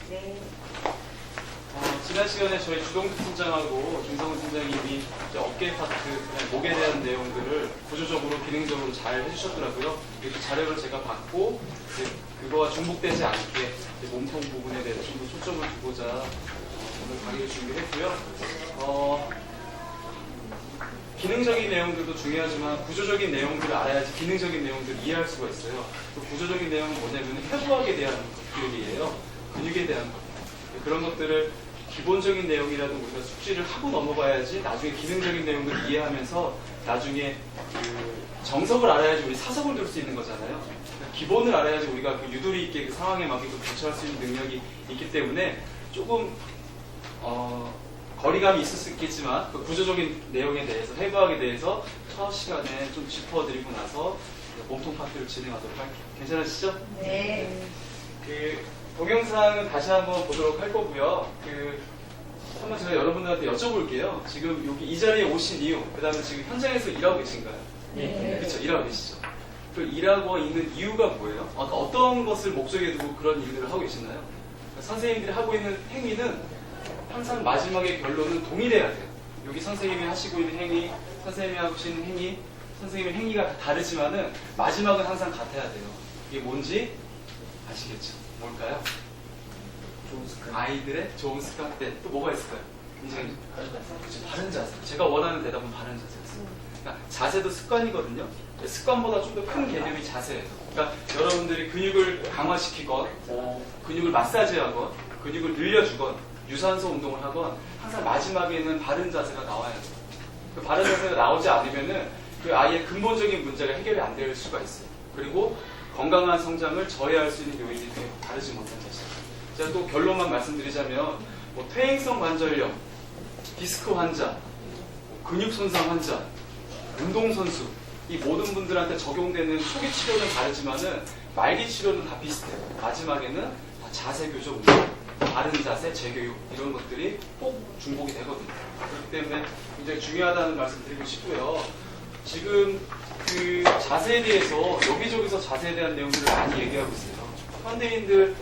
네. 지난 시간에 저희 주동수 팀장하고 김성훈 팀장님이 어깨 파트, 목에 대한 내용들을 구조적으로, 기능적으로 잘 해주셨더라고요. 그 자료를 제가 받고 그거와 중복되지 않게 몸통 부분에 대해서 좀 더 초점을 두고자 오늘 강의를 준비했고요. 기능적인 내용들도 중요하지만 구조적인 내용들을 알아야지 기능적인 내용들을 이해할 수가 있어요. 그 구조적인 내용은 뭐냐면 해부학에 대한 것들이에요. 근육에 대한 것들. 그런 것들을 기본적인 내용이라도 우리가 숙지를 하고 넘어가야지 나중에 기능적인 내용들을 이해하면서 나중에 그 정석을 알아야지 우리 사석을 둘 수 있는 거잖아요. 그러니까 기본을 알아야지 우리가 그 유도리 있게 그 상황에 맞게 대처할 수 있는 능력이 있기 때문에 조금 거리감이 있을 수 있겠지만 그 구조적인 내용에 대해서 해부학에 대해서 첫 시간에 좀 짚어드리고 나서 몸통 파트를 진행하도록 할게요. 괜찮으시죠? 네. 그 동영상은 다시 한번 보도록 할 거고요. 한번 제가 여러분들한테 여쭤볼게요. 지금 여기 이 자리에 오신 이유, 그 다음에 지금 현장에서 일하고 계신가요? 네. 그렇죠. 일하고 계시죠. 그 일하고 있는 이유가 뭐예요? 어떤 것을 목적에 두고 그런 일들을 하고 계시나요? 그러니까 선생님들이 하고 있는 행위는 항상 마지막에 결론은 동일해야 돼요. 여기 선생님이 하시고 있는 행위, 선생님이 하시는 행위, 선생님의 행위가 다르지만은 마지막은 항상 같아야 돼요. 이게 뭔지 아시겠죠? 뭘까요? 좋은 습관. 아이들의 좋은 습관. 네, 또 뭐가 있을까요? 이제 그쵸, 바른 자세. 제가 원하는 대답은 바른 자세였어요. 그러니까 자세도 습관이거든요. 습관보다 좀 더 큰 개념이 자세예요. 그러니까 여러분들이 근육을 강화시키건, 근육을 마사지하건, 근육을 늘려주건, 유산소 운동을 하건 항상 마지막에는 바른 자세가 나와야 돼요. 그 바른 자세가 나오지 않으면은 그 아이의 근본적인 문제가 해결이 안 될 수가 있어요. 그리고 건강한 성장을 저해할 수 있는 요인이 다르지 못한 자세. 제가 또 결론만 말씀드리자면 퇴행성 관절염, 디스크 환자, 근육 손상 환자, 운동선수 이 모든 분들한테 적용되는 초기 치료는 다르지만은 말기 치료는 다 비슷해요. 마지막에는 다 자세 교정 운동, 바른 자세, 재교육 이런 것들이 꼭 중복이 되거든요. 그렇기 때문에 굉장히 중요하다는 말씀 드리고 싶고요. 지금 그 자세에 대해서 여기저기서 자세에 대한 내용들을 많이 얘기하고 있어요. 현대인들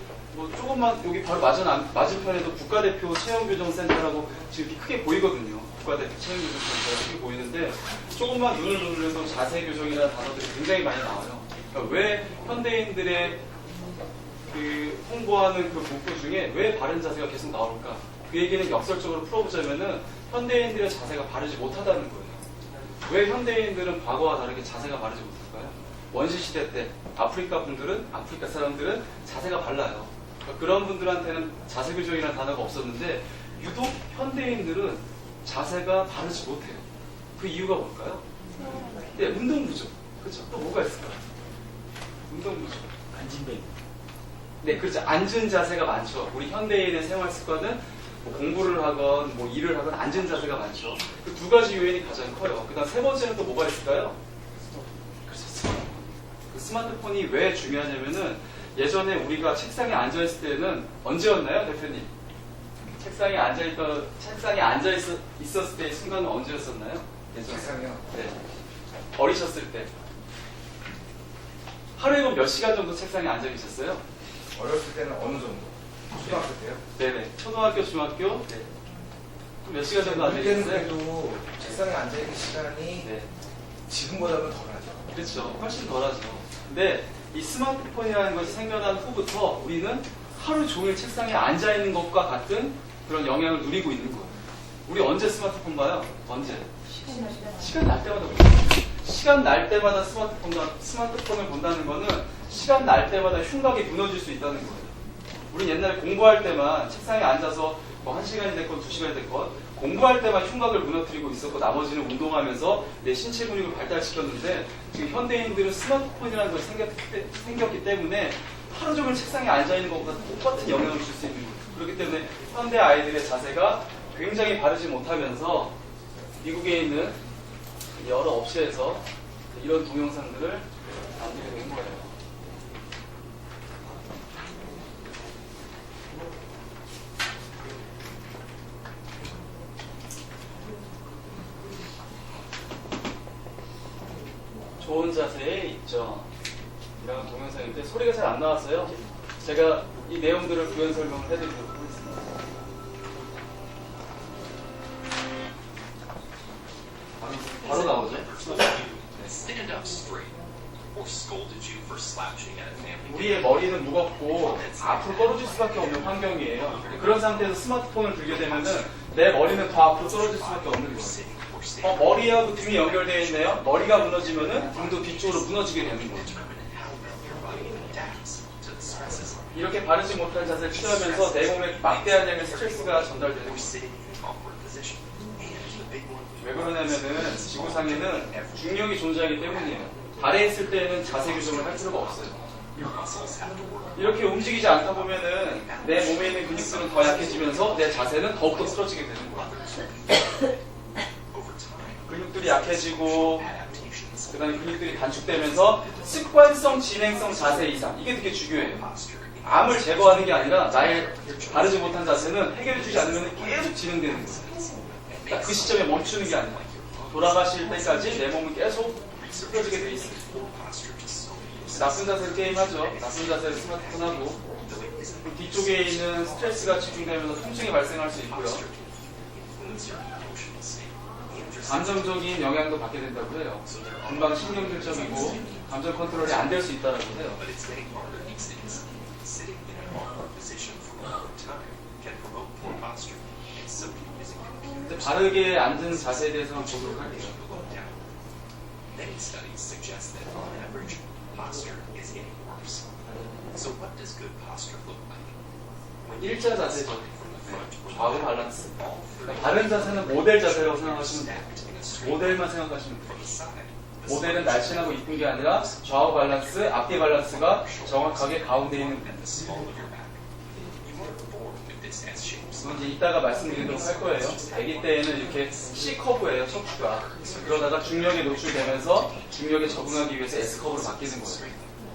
조금만 여기 바로 맞은편에도 국가대표 체형교정센터라고 지금 이렇게 크게 보이거든요. 국가대표 체형교정센터가 크게 보이는데 조금만 눈을 돌려서 자세교정이라는 단어들이 굉장히 많이 나와요. 그러니까 왜 현대인들의 그 홍보하는 그 목표 중에 왜 바른 자세가 계속 나올까? 그 얘기는 역설적으로 풀어보자면은 현대인들의 자세가 바르지 못하다는 거예요. 왜 현대인들은 과거와 다르게 자세가 바르지 못할까요? 원시시대 때 아프리카 사람들은 자세가 발라요. 그러니까 그런 분들한테는 자세교정이라는 단어가 없었는데 유독 현대인들은 자세가 바르지 못해요. 그 이유가 뭘까요? 네, 운동 부족. 그렇죠. 또 뭐가 있을까요? 운동 부족. 안진뱅이. 네, 그렇죠. 앉은 자세가 많죠. 우리 현대인의 생활 습관은 공부를 하건 일을 하건 앉은 자세가 많죠. 그 두 가지 요인이 가장 커요. 그 다음 세 번째는 또 뭐가 있을까요? 그렇죠. 스마트폰. 그 스마트폰이 왜 중요하냐면은 예전에 우리가 책상에 앉아있을 때는 언제였나요, 대표님? 책상에 있었을 때의 순간은 언제였었나요? 예전에. 책상이요? 네. 어리셨을 때. 하루에 그럼 몇 시간 정도 책상에 앉아 계셨어요? 어렸을 때는 어느 정도? 초등학교 때요? 네네. 초등학교, 중학교? 네. 그럼 몇 시간 정도 앉아 우리 때는 계셨어요? 그래도 책상에 앉아있는 시간이 네. 지금보다는 덜하죠. 그렇죠. 훨씬 덜하죠. 근데 이 스마트폰이라는 것이 생겨난 후부터 우리는 하루 종일 책상에 앉아있는 것과 같은 그런 영향을 누리고 있는 거예요. 우리 언제 스마트폰 봐요? 언제? 시간 날 때마다 봐요. 시간 날 때마다 스마트폰을 본다는 거는 시간 날 때마다 흉곽이 무너질 수 있다는 거예요. 우리 옛날에 공부할 때만 책상에 앉아서 1시간이 됐건 2시간이 됐건 공부할 때만 흉곽을 무너뜨리고 있었고 나머지는 운동하면서 내 신체 근육을 발달시켰는데 지금 현대인들은 스마트폰이라는 것이 생겼기 때문에 하루 종일 책상에 앉아있는 것보다 똑같은 영향을 줄 수 있는 거예요. 그렇기 때문에 현대 아이들의 자세가 굉장히 바르지 못하면서 미국에 있는 여러 업체에서 이런 동영상들을 만들게 된 거예요. 좋은 자세에 있죠. 이런 동영상인데 소리가 잘 안 나왔어요. 제가 이 내용들을 부연 설명을 해드리도록 하겠습니다. 바로 나오죠? Stand up straight, or scolded you for slouching at a family 우리의 머리는 무겁고 앞으로 떨어질 수밖에 없는 환경이에요. 그런 상태에서 스마트폰을 들게 되면은 내 머리는 더 앞으로 떨어질 수밖에 없는 거예요. sitting or standing. 머리하고 등이 연결되어 있네요. 머리가 무너지면은 등도 뒤쪽으로 무너지게 되는 거예요. Determine how well your body adapts to the stresses. 이렇게 바르지 못한 자세를 취하면서 내 몸에 막대한 양의 스트레스가 전달되는 Or 거예요. sitting in an awkward position. And the big one. 왜 그러냐면은 지구상에는 중력이 존재하기 때문이에요. 발에 있을 때에는 자세 교정을 할 필요가 없어요. Your muscles have to work. 이렇게 움직이지 않다 보면은 내 몸에 있는 근육들은 더 약해지면서 내 자세는 더욱더 틀어지게 되는 거예요. Over time. 근육들이 약해지고 Adaptations. 그 다음에 근육들이 단축되면서 습관성, 진행성 자세 이상 이게 되게 중요해요. Posture. 암을 제거하는 게 아니라 나의 바르지 못한 자세는 해결해주지 않으면 계속 진행되는 거예요. 그러니까 그 시점에 멈추는 게 아니라 돌아가실 때까지 내 몸은 계속 틀어지게 돼 있어요. Posture just so 나쁜 자세로 게임하죠. 나쁜 자세로 스마트폰 하고 뒤쪽에 있는 스트레스가 집중되면서 통증이 발생할 수 있고요. influence your emotional state and your 감정적인 영향도 받게 된다고 해요. 금방 신경질적이고 감정 컨트롤이 안 될 수 있다고 해요. But it's getting harder these days. Sitting in an awkward position for a long time can promote poor posture, and so can using 근데 computers 바르게 앉은 자세에 대해서 보도록 할게요. to look down. Many studies suggest that on average, posture is getting worse. So what does good posture look like? When you 일자 자세죠. from the front or 좌우 the back, 밸런스. all 그러니까 바른 자세는 모델 자세라고 생각하시면 돼요. stacked in a straight 모델만 생각하시면 돼요. from the side. 모델은 날씬하고 이쁜 게 아니라 좌우 밸런스, 앞뒤 밸런스가 정확하게 가운데 있는 거예요. And the small of your back. You weren't born with this S shape. 그건 이제 이따가 말씀드리도록 할 거예요. 아기 때에는 이렇게 C 커브예요, 척추가. 그러다가 중력에 노출되면서 중력에 적응하기 위해서 S 커브로 바뀌는 거예요.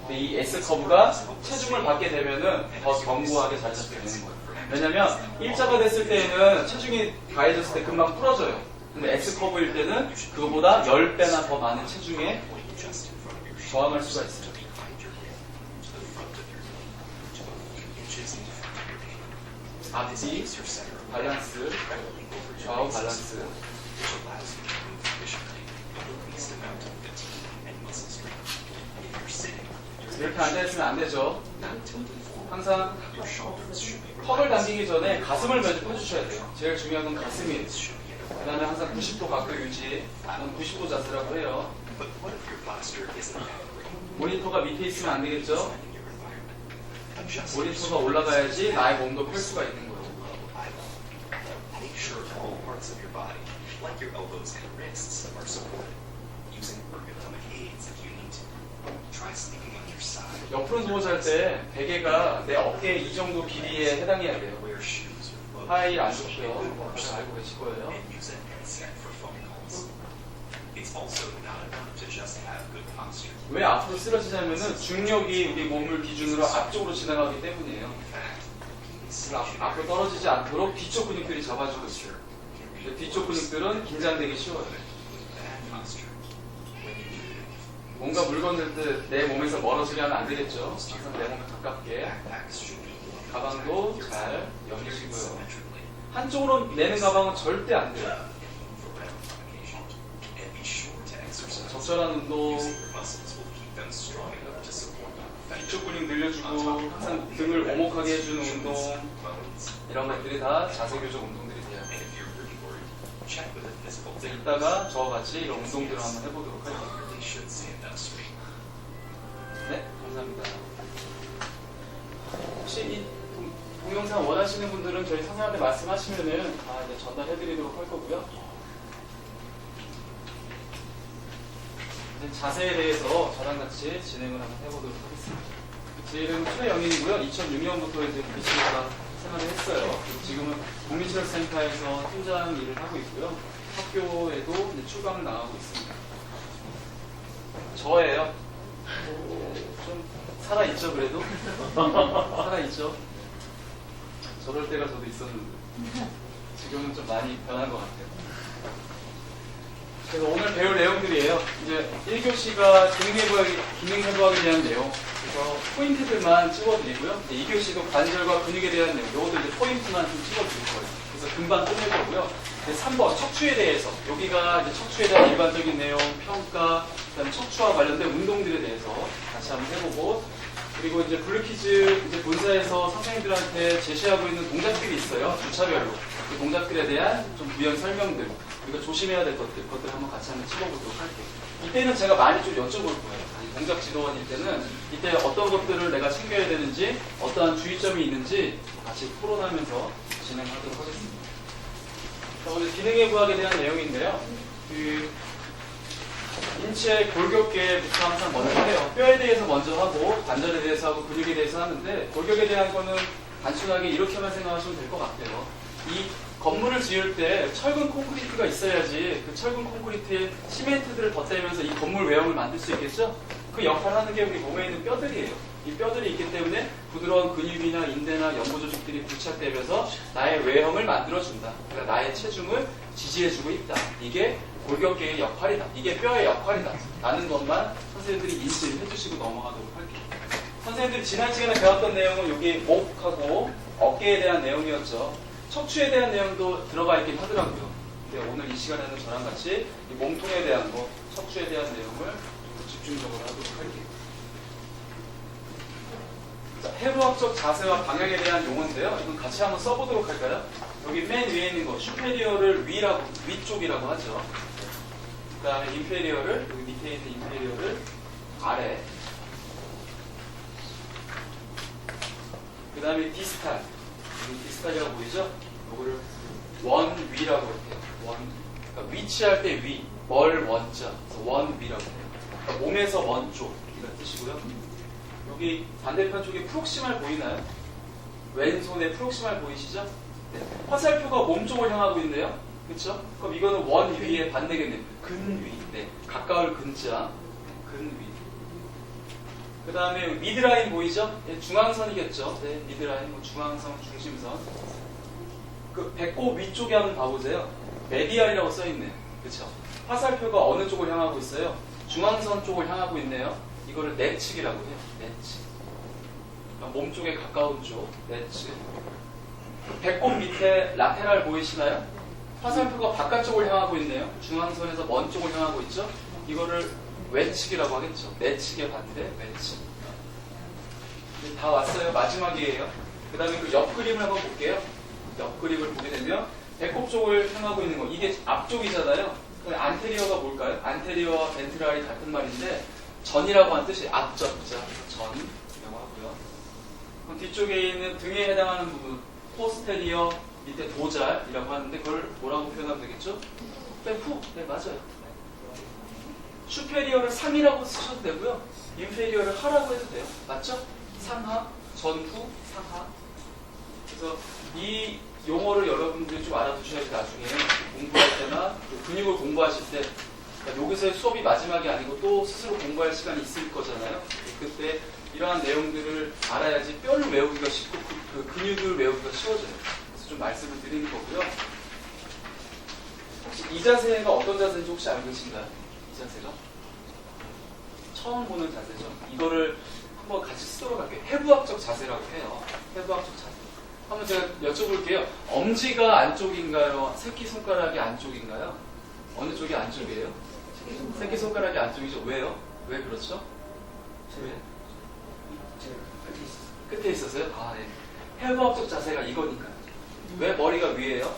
근데 이 S 커브가 체중을 받게 되면은 더 견고하게 잘 잡게 되는 거예요. 왜냐면 일자가 됐을 때에는 체중이 가해졌을 때 금방 풀어져요. 근데 S 커브일 때는 그거보다 10배나 더 많은 체중에 Just in front of your 저항할 수가 있어요. behind your hip, to the front of your knee, to a few inches in front of your ankle. 앞뒤, This your center of 밸런스, directly over your 좌우 bases, 밸런스. which allows you to move efficiently with the least amount of fatigue and muscle strain. If you're sitting, 이렇게 앉아있으면 안 되죠. not tilted forward, 항상 your shoulders should be 턱을 relaxed. 당기기 전에 가슴을 먼저 펴주셔야 돼요. 제일 중요한 건 가슴이에요. This should be at a 그 다음에 항상 90도 각도 유지, 90도 자세라고 해요. But what if your posture isn't that great? 모니터가 밑에 있으면 안 되겠죠? In your environment, adjust 모니터가 올라가야지 나의 몸도 펼 수가 있는 거예요. Make sure all parts of your body, like your elbows and wrists, are supported. Using ergonomic aids if you need to. Try sleeping on your side. 옆으로 누워 잘 때 베개가 내 어깨 이 정도 길이에 해당해야 돼요. Wear shoes with low 하이 안 heels 좋고요. and good bars, 다들 알고 계실 거예요. and use a headset for phone calls. It's also not enough to just have good posture. 왜 앞으로 쓰러지냐면은 중력이 우리 몸을 기준으로 앞쪽으로 지나가기 때문이에요. In fact, 그래서 앞으로 떨어지지 않도록 뒤쪽 근육들이 잡아주고 있어요. 근데 뒤쪽 근육들은 긴장되기 쉬워요. bad posture when you do it. 뭔가 물건들 때 내 몸에서 멀어지게 하면 안 되겠죠. 항상 내 몸에 가깝게. Backpacks should be 가방도 잘 여기시고요. symmetrically. 한쪽으로 내는 가방은 절대 안 돼요. Move around on occasion. And be sure to exercise. 적절한 운동, Using your muscles will keep them strong enough to support 뒤쪽 근육 늘려주고 항상 등을 오목하게 해주는 운동 bones. 이런 것들이 다 자세 교정 운동들이 돼요. And if you're really worried, check with a physical 이제 therapist. 이따가 저와 같이 이런 운동들을 한번 해보도록 할게요. You really should stand up straight. 네, 감사합니다. 혹시 이 동영상 원하시는 분들은 저희 선생님한테 말씀하시면은 이제 전달해드리도록 할 거고요. 이제 자세에 대해서 저랑 같이 진행을 한번 해보도록 하겠습니다. 제 이름은 최영인이고요. 2006년부터 이제 BC가 생활을 했어요. 그리고 지금은 국민체력센터에서 팀장 일을 하고 있고요. 학교에도 이제 출강을 나가고 있습니다. 저예요. 좀 살아있죠, 그래도? 살아있죠? 저럴 때가 저도 있었는데 지금은 좀 많이 변한 것 같아요. 그래서 오늘 배울 내용들이에요. 이제 1교시가 기능해부학에 대한 내용. 그래서 포인트들만 찍어드리고요. 2교시도 관절과 근육에 대한 내용. 요것도 이제 포인트만 좀 찍어드릴 거예요. 그래서 금방 끝낼 거고요. 3번 척추에 대해서. 여기가 이제 척추에 대한 일반적인 내용, 평가, 그다음에 척추와 관련된 운동들에 대해서 같이 한번 해보고. 그리고 이제 블루키즈 이제 본사에서 선생님들한테 제시하고 있는 동작들이 있어요. 주차별로. 그 동작들에 대한 좀 부연 설명들. 그리고 조심해야 될 것들 한번 같이 한번 찍어보도록 할게요. 이때는 제가 많이 좀 여쭤볼 거예요. 동작 지도원일 때는 이때 어떤 것들을 내가 챙겨야 되는지, 어떠한 주의점이 있는지 같이 토론하면서 진행하도록 하겠습니다. 자, 오늘 기능해부학에 대한 내용인데요. 인체 골격계부터 항상 먼저 해요. 뼈에 대해서 먼저 하고, 관절에 대해서 하고, 근육에 대해서 하는데, 골격에 대한 거는 단순하게 이렇게만 생각하시면 될 것 같아요. 이 건물을 지을 때 철근 콘크리트가 있어야지 그 철근 콘크리트에 시멘트들을 덧대면서 이 건물 외형을 만들 수 있겠죠? 그 역할을 하는 게 우리 몸에 있는 뼈들이에요. 이 뼈들이 있기 때문에 부드러운 근육이나 인대나 연부 조직들이 부착되면서 나의 외형을 만들어준다. 그러니까 나의 체중을 지지해주고 있다. 이게 골격계의 역할이다. 이게 뼈의 역할이다. 라는 것만 선생님들이 인지를 해주시고 넘어가도록 할게요. 선생님들이 지난 시간에 배웠던 내용은 여기 목하고 어깨에 대한 내용이었죠. 척추에 대한 내용도 들어가 있긴 하더라고요. 근데 오늘 이 시간에는 저랑 같이 이 몸통에 대한 거, 척추에 대한 내용을 좀 집중적으로 하도록 할게요. 자, 해부학적 자세와 방향에 대한 용어인데요. 이건 같이 한번 써보도록 할까요? 여기 맨 위에 있는 거, 슈페리어를 위쪽이라고 하죠. 그 다음에 인페리어를, 여기 밑에 있는 인페리어를 아래. 그 다음에 디스탈. 디스탈이라고 보이죠? 요거를 원위라고 해요. 원. 그러니까 위치할 때 위, 월 원자, 그래서 원위라고 해요. 그러니까 몸에서 원쪽 이런 뜻이고요. 여기 반대편 쪽에 프록시말 보이나요? 왼손에 프록시말 보이시죠? 네. 화살표가 몸 쪽을 향하고 있네요. 그렇죠? 그럼 이거는 원위의 반대겠네요. 근위. 네. 가까울 근자. 근위. 그 다음에 미드라인 보이죠? 네, 중앙선이겠죠? 네, 미드라인, 뭐 중앙선, 중심선. 그 배꼽 위쪽에 한번 봐보세요. 메디알이라고 써있네요. 그쵸? 화살표가 어느 쪽을 향하고 있어요? 중앙선 쪽을 향하고 있네요. 이거를 내측이라고 해요. 내측. 그러니까 몸 쪽에 가까운 쪽, 내측. 배꼽 밑에 라테랄 보이시나요? 화살표가 바깥쪽을 향하고 있네요. 중앙선에서 먼 쪽을 향하고 있죠? 이거를 외측이라고 하겠죠. 내측의 반대, 외측. 다 왔어요. 마지막이에요. 그 다음에 그 옆 그림을 한번 볼게요. 옆 그림을 보게 되면 배꼽 쪽을 향하고 있는 거. 이게 앞쪽이잖아요. 그럼 안테리어가 뭘까요? 안테리어와 벤트랄이 같은 말인데 전이라고 하는 뜻이 앞전자, 전이라고 하고요. 그럼 뒤쪽에 있는 등에 해당하는 부분, 포스테리어, 밑에 도잘이라고 하는데 그걸 뭐라고 표현하면 되겠죠? 후. 네, 맞아요. 슈페리어를 상이라고 쓰셔도 되고요. 인페리어를 하라고 해도 돼요. 맞죠? 상하, 전후, 상하. 그래서 이 용어를 여러분들이 좀 알아두셔야지 나중에 공부할 때나 근육을 공부하실 때 그러니까 여기서의 수업이 마지막이 아니고 또 스스로 공부할 시간이 있을 거잖아요. 그때 이러한 내용들을 알아야지 뼈를 외우기가 쉽고 그 근육을 외우기가 쉬워져요. 그래서 좀 말씀을 드리는 거고요. 혹시 이 자세가 어떤 자세인지 혹시 알고 계신가요? 이 자세가? 처음 보는 자세죠. 이거를 한번 같이 쓰도록 할게요. 해부학적 자세라고 해요. 해부학적 자세. 한번 제가 여쭤볼게요. 엄지가 안쪽인가요? 새끼손가락이 안쪽인가요? 어느 쪽이 안쪽이에요? 새끼손가락이 안쪽이죠. 왜요? 왜 그렇죠? 왜? 끝에 있었어요? 아, 네. 해부학적 자세가 이거니까요. 왜 머리가 위에요?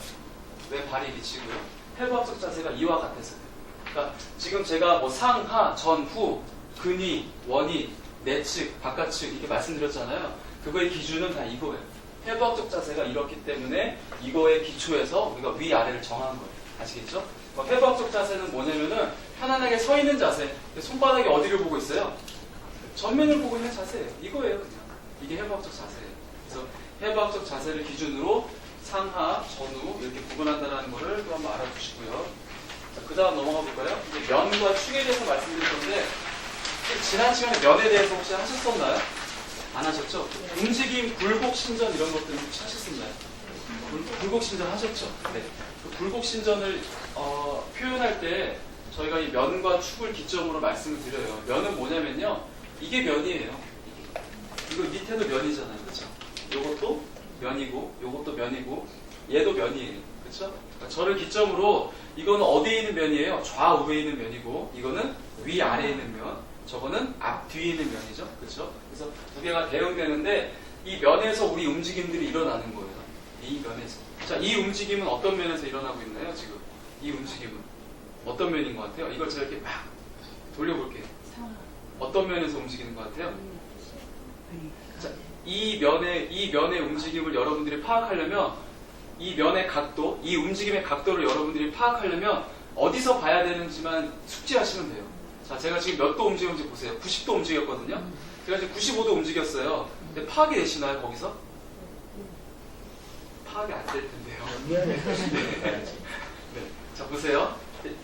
왜 발이 밑이고요? 해부학적 자세가 이와 같아서요. 그러니까 지금 제가 뭐 상하, 전후, 근위, 원위, 내측, 바깥측 이렇게 말씀드렸잖아요. 그거의 기준은 다 이거예요. 해부학적 자세가 이렇기 때문에 이거의 기초에서 우리가 위아래를 정한 거예요. 아시겠죠? 해부학적 자세는 뭐냐면은 편안하게 서 있는 자세. 손바닥이 어디를 보고 있어요? 전면을 보고 있는 자세예요. 이거예요, 그냥. 이게 해부학적 자세예요. 그래서 해부학적 자세를 기준으로 상하, 전후 이렇게 구분한다는 거를 또 한번 알아두시고요. 그 다음 넘어가 볼까요? 이제 면과 축에 대해서 말씀드릴 건데 지난 시간에 면에 대해서 혹시 하셨었나요? 안 하셨죠? 움직임, 굴곡, 신전 이런 것들 혹시 하셨었나요? 굴곡, 신전 하셨죠? 네. 그 굴곡, 신전을 표현할 때 저희가 이 면과 축을 기점으로 말씀을 드려요. 면은 뭐냐면요. 이게 면이에요. 이거 밑에도 면이잖아요. 그렇죠? 요것도 면이고 요것도 면이고 얘도 면이에요. 그렇죠? 그러니까 저를 기점으로 이거는 어디에 있는 면이에요? 좌우에 있는 면이고 이거는 위아래에 있는 면, 저거는 앞뒤에 있는 면이죠. 그렇죠? 그래서 두 개가 대응되는데 이 면에서 우리 움직임들이 일어나는 거예요. 이 면에서. 자, 이 움직임은 어떤 면에서 일어나고 있나요? 지금 이 움직임은 어떤 면인 것 같아요? 이걸 제가 이렇게 막 돌려볼게요. 어떤 면에서 움직이는 것 같아요? 자, 이 면의 움직임을 여러분들이 파악하려면 이 면의 각도, 이 움직임의 각도를 여러분들이 파악하려면 어디서 봐야 되는지만 숙지하시면 돼요. 자, 제가 지금 몇 도 움직였는지 보세요. 90도 움직였거든요. 제가 지금 95도 움직였어요. 근데 파악이 되시나요, 거기서? 파악이 안 될 텐데요. 네. 자, 보세요.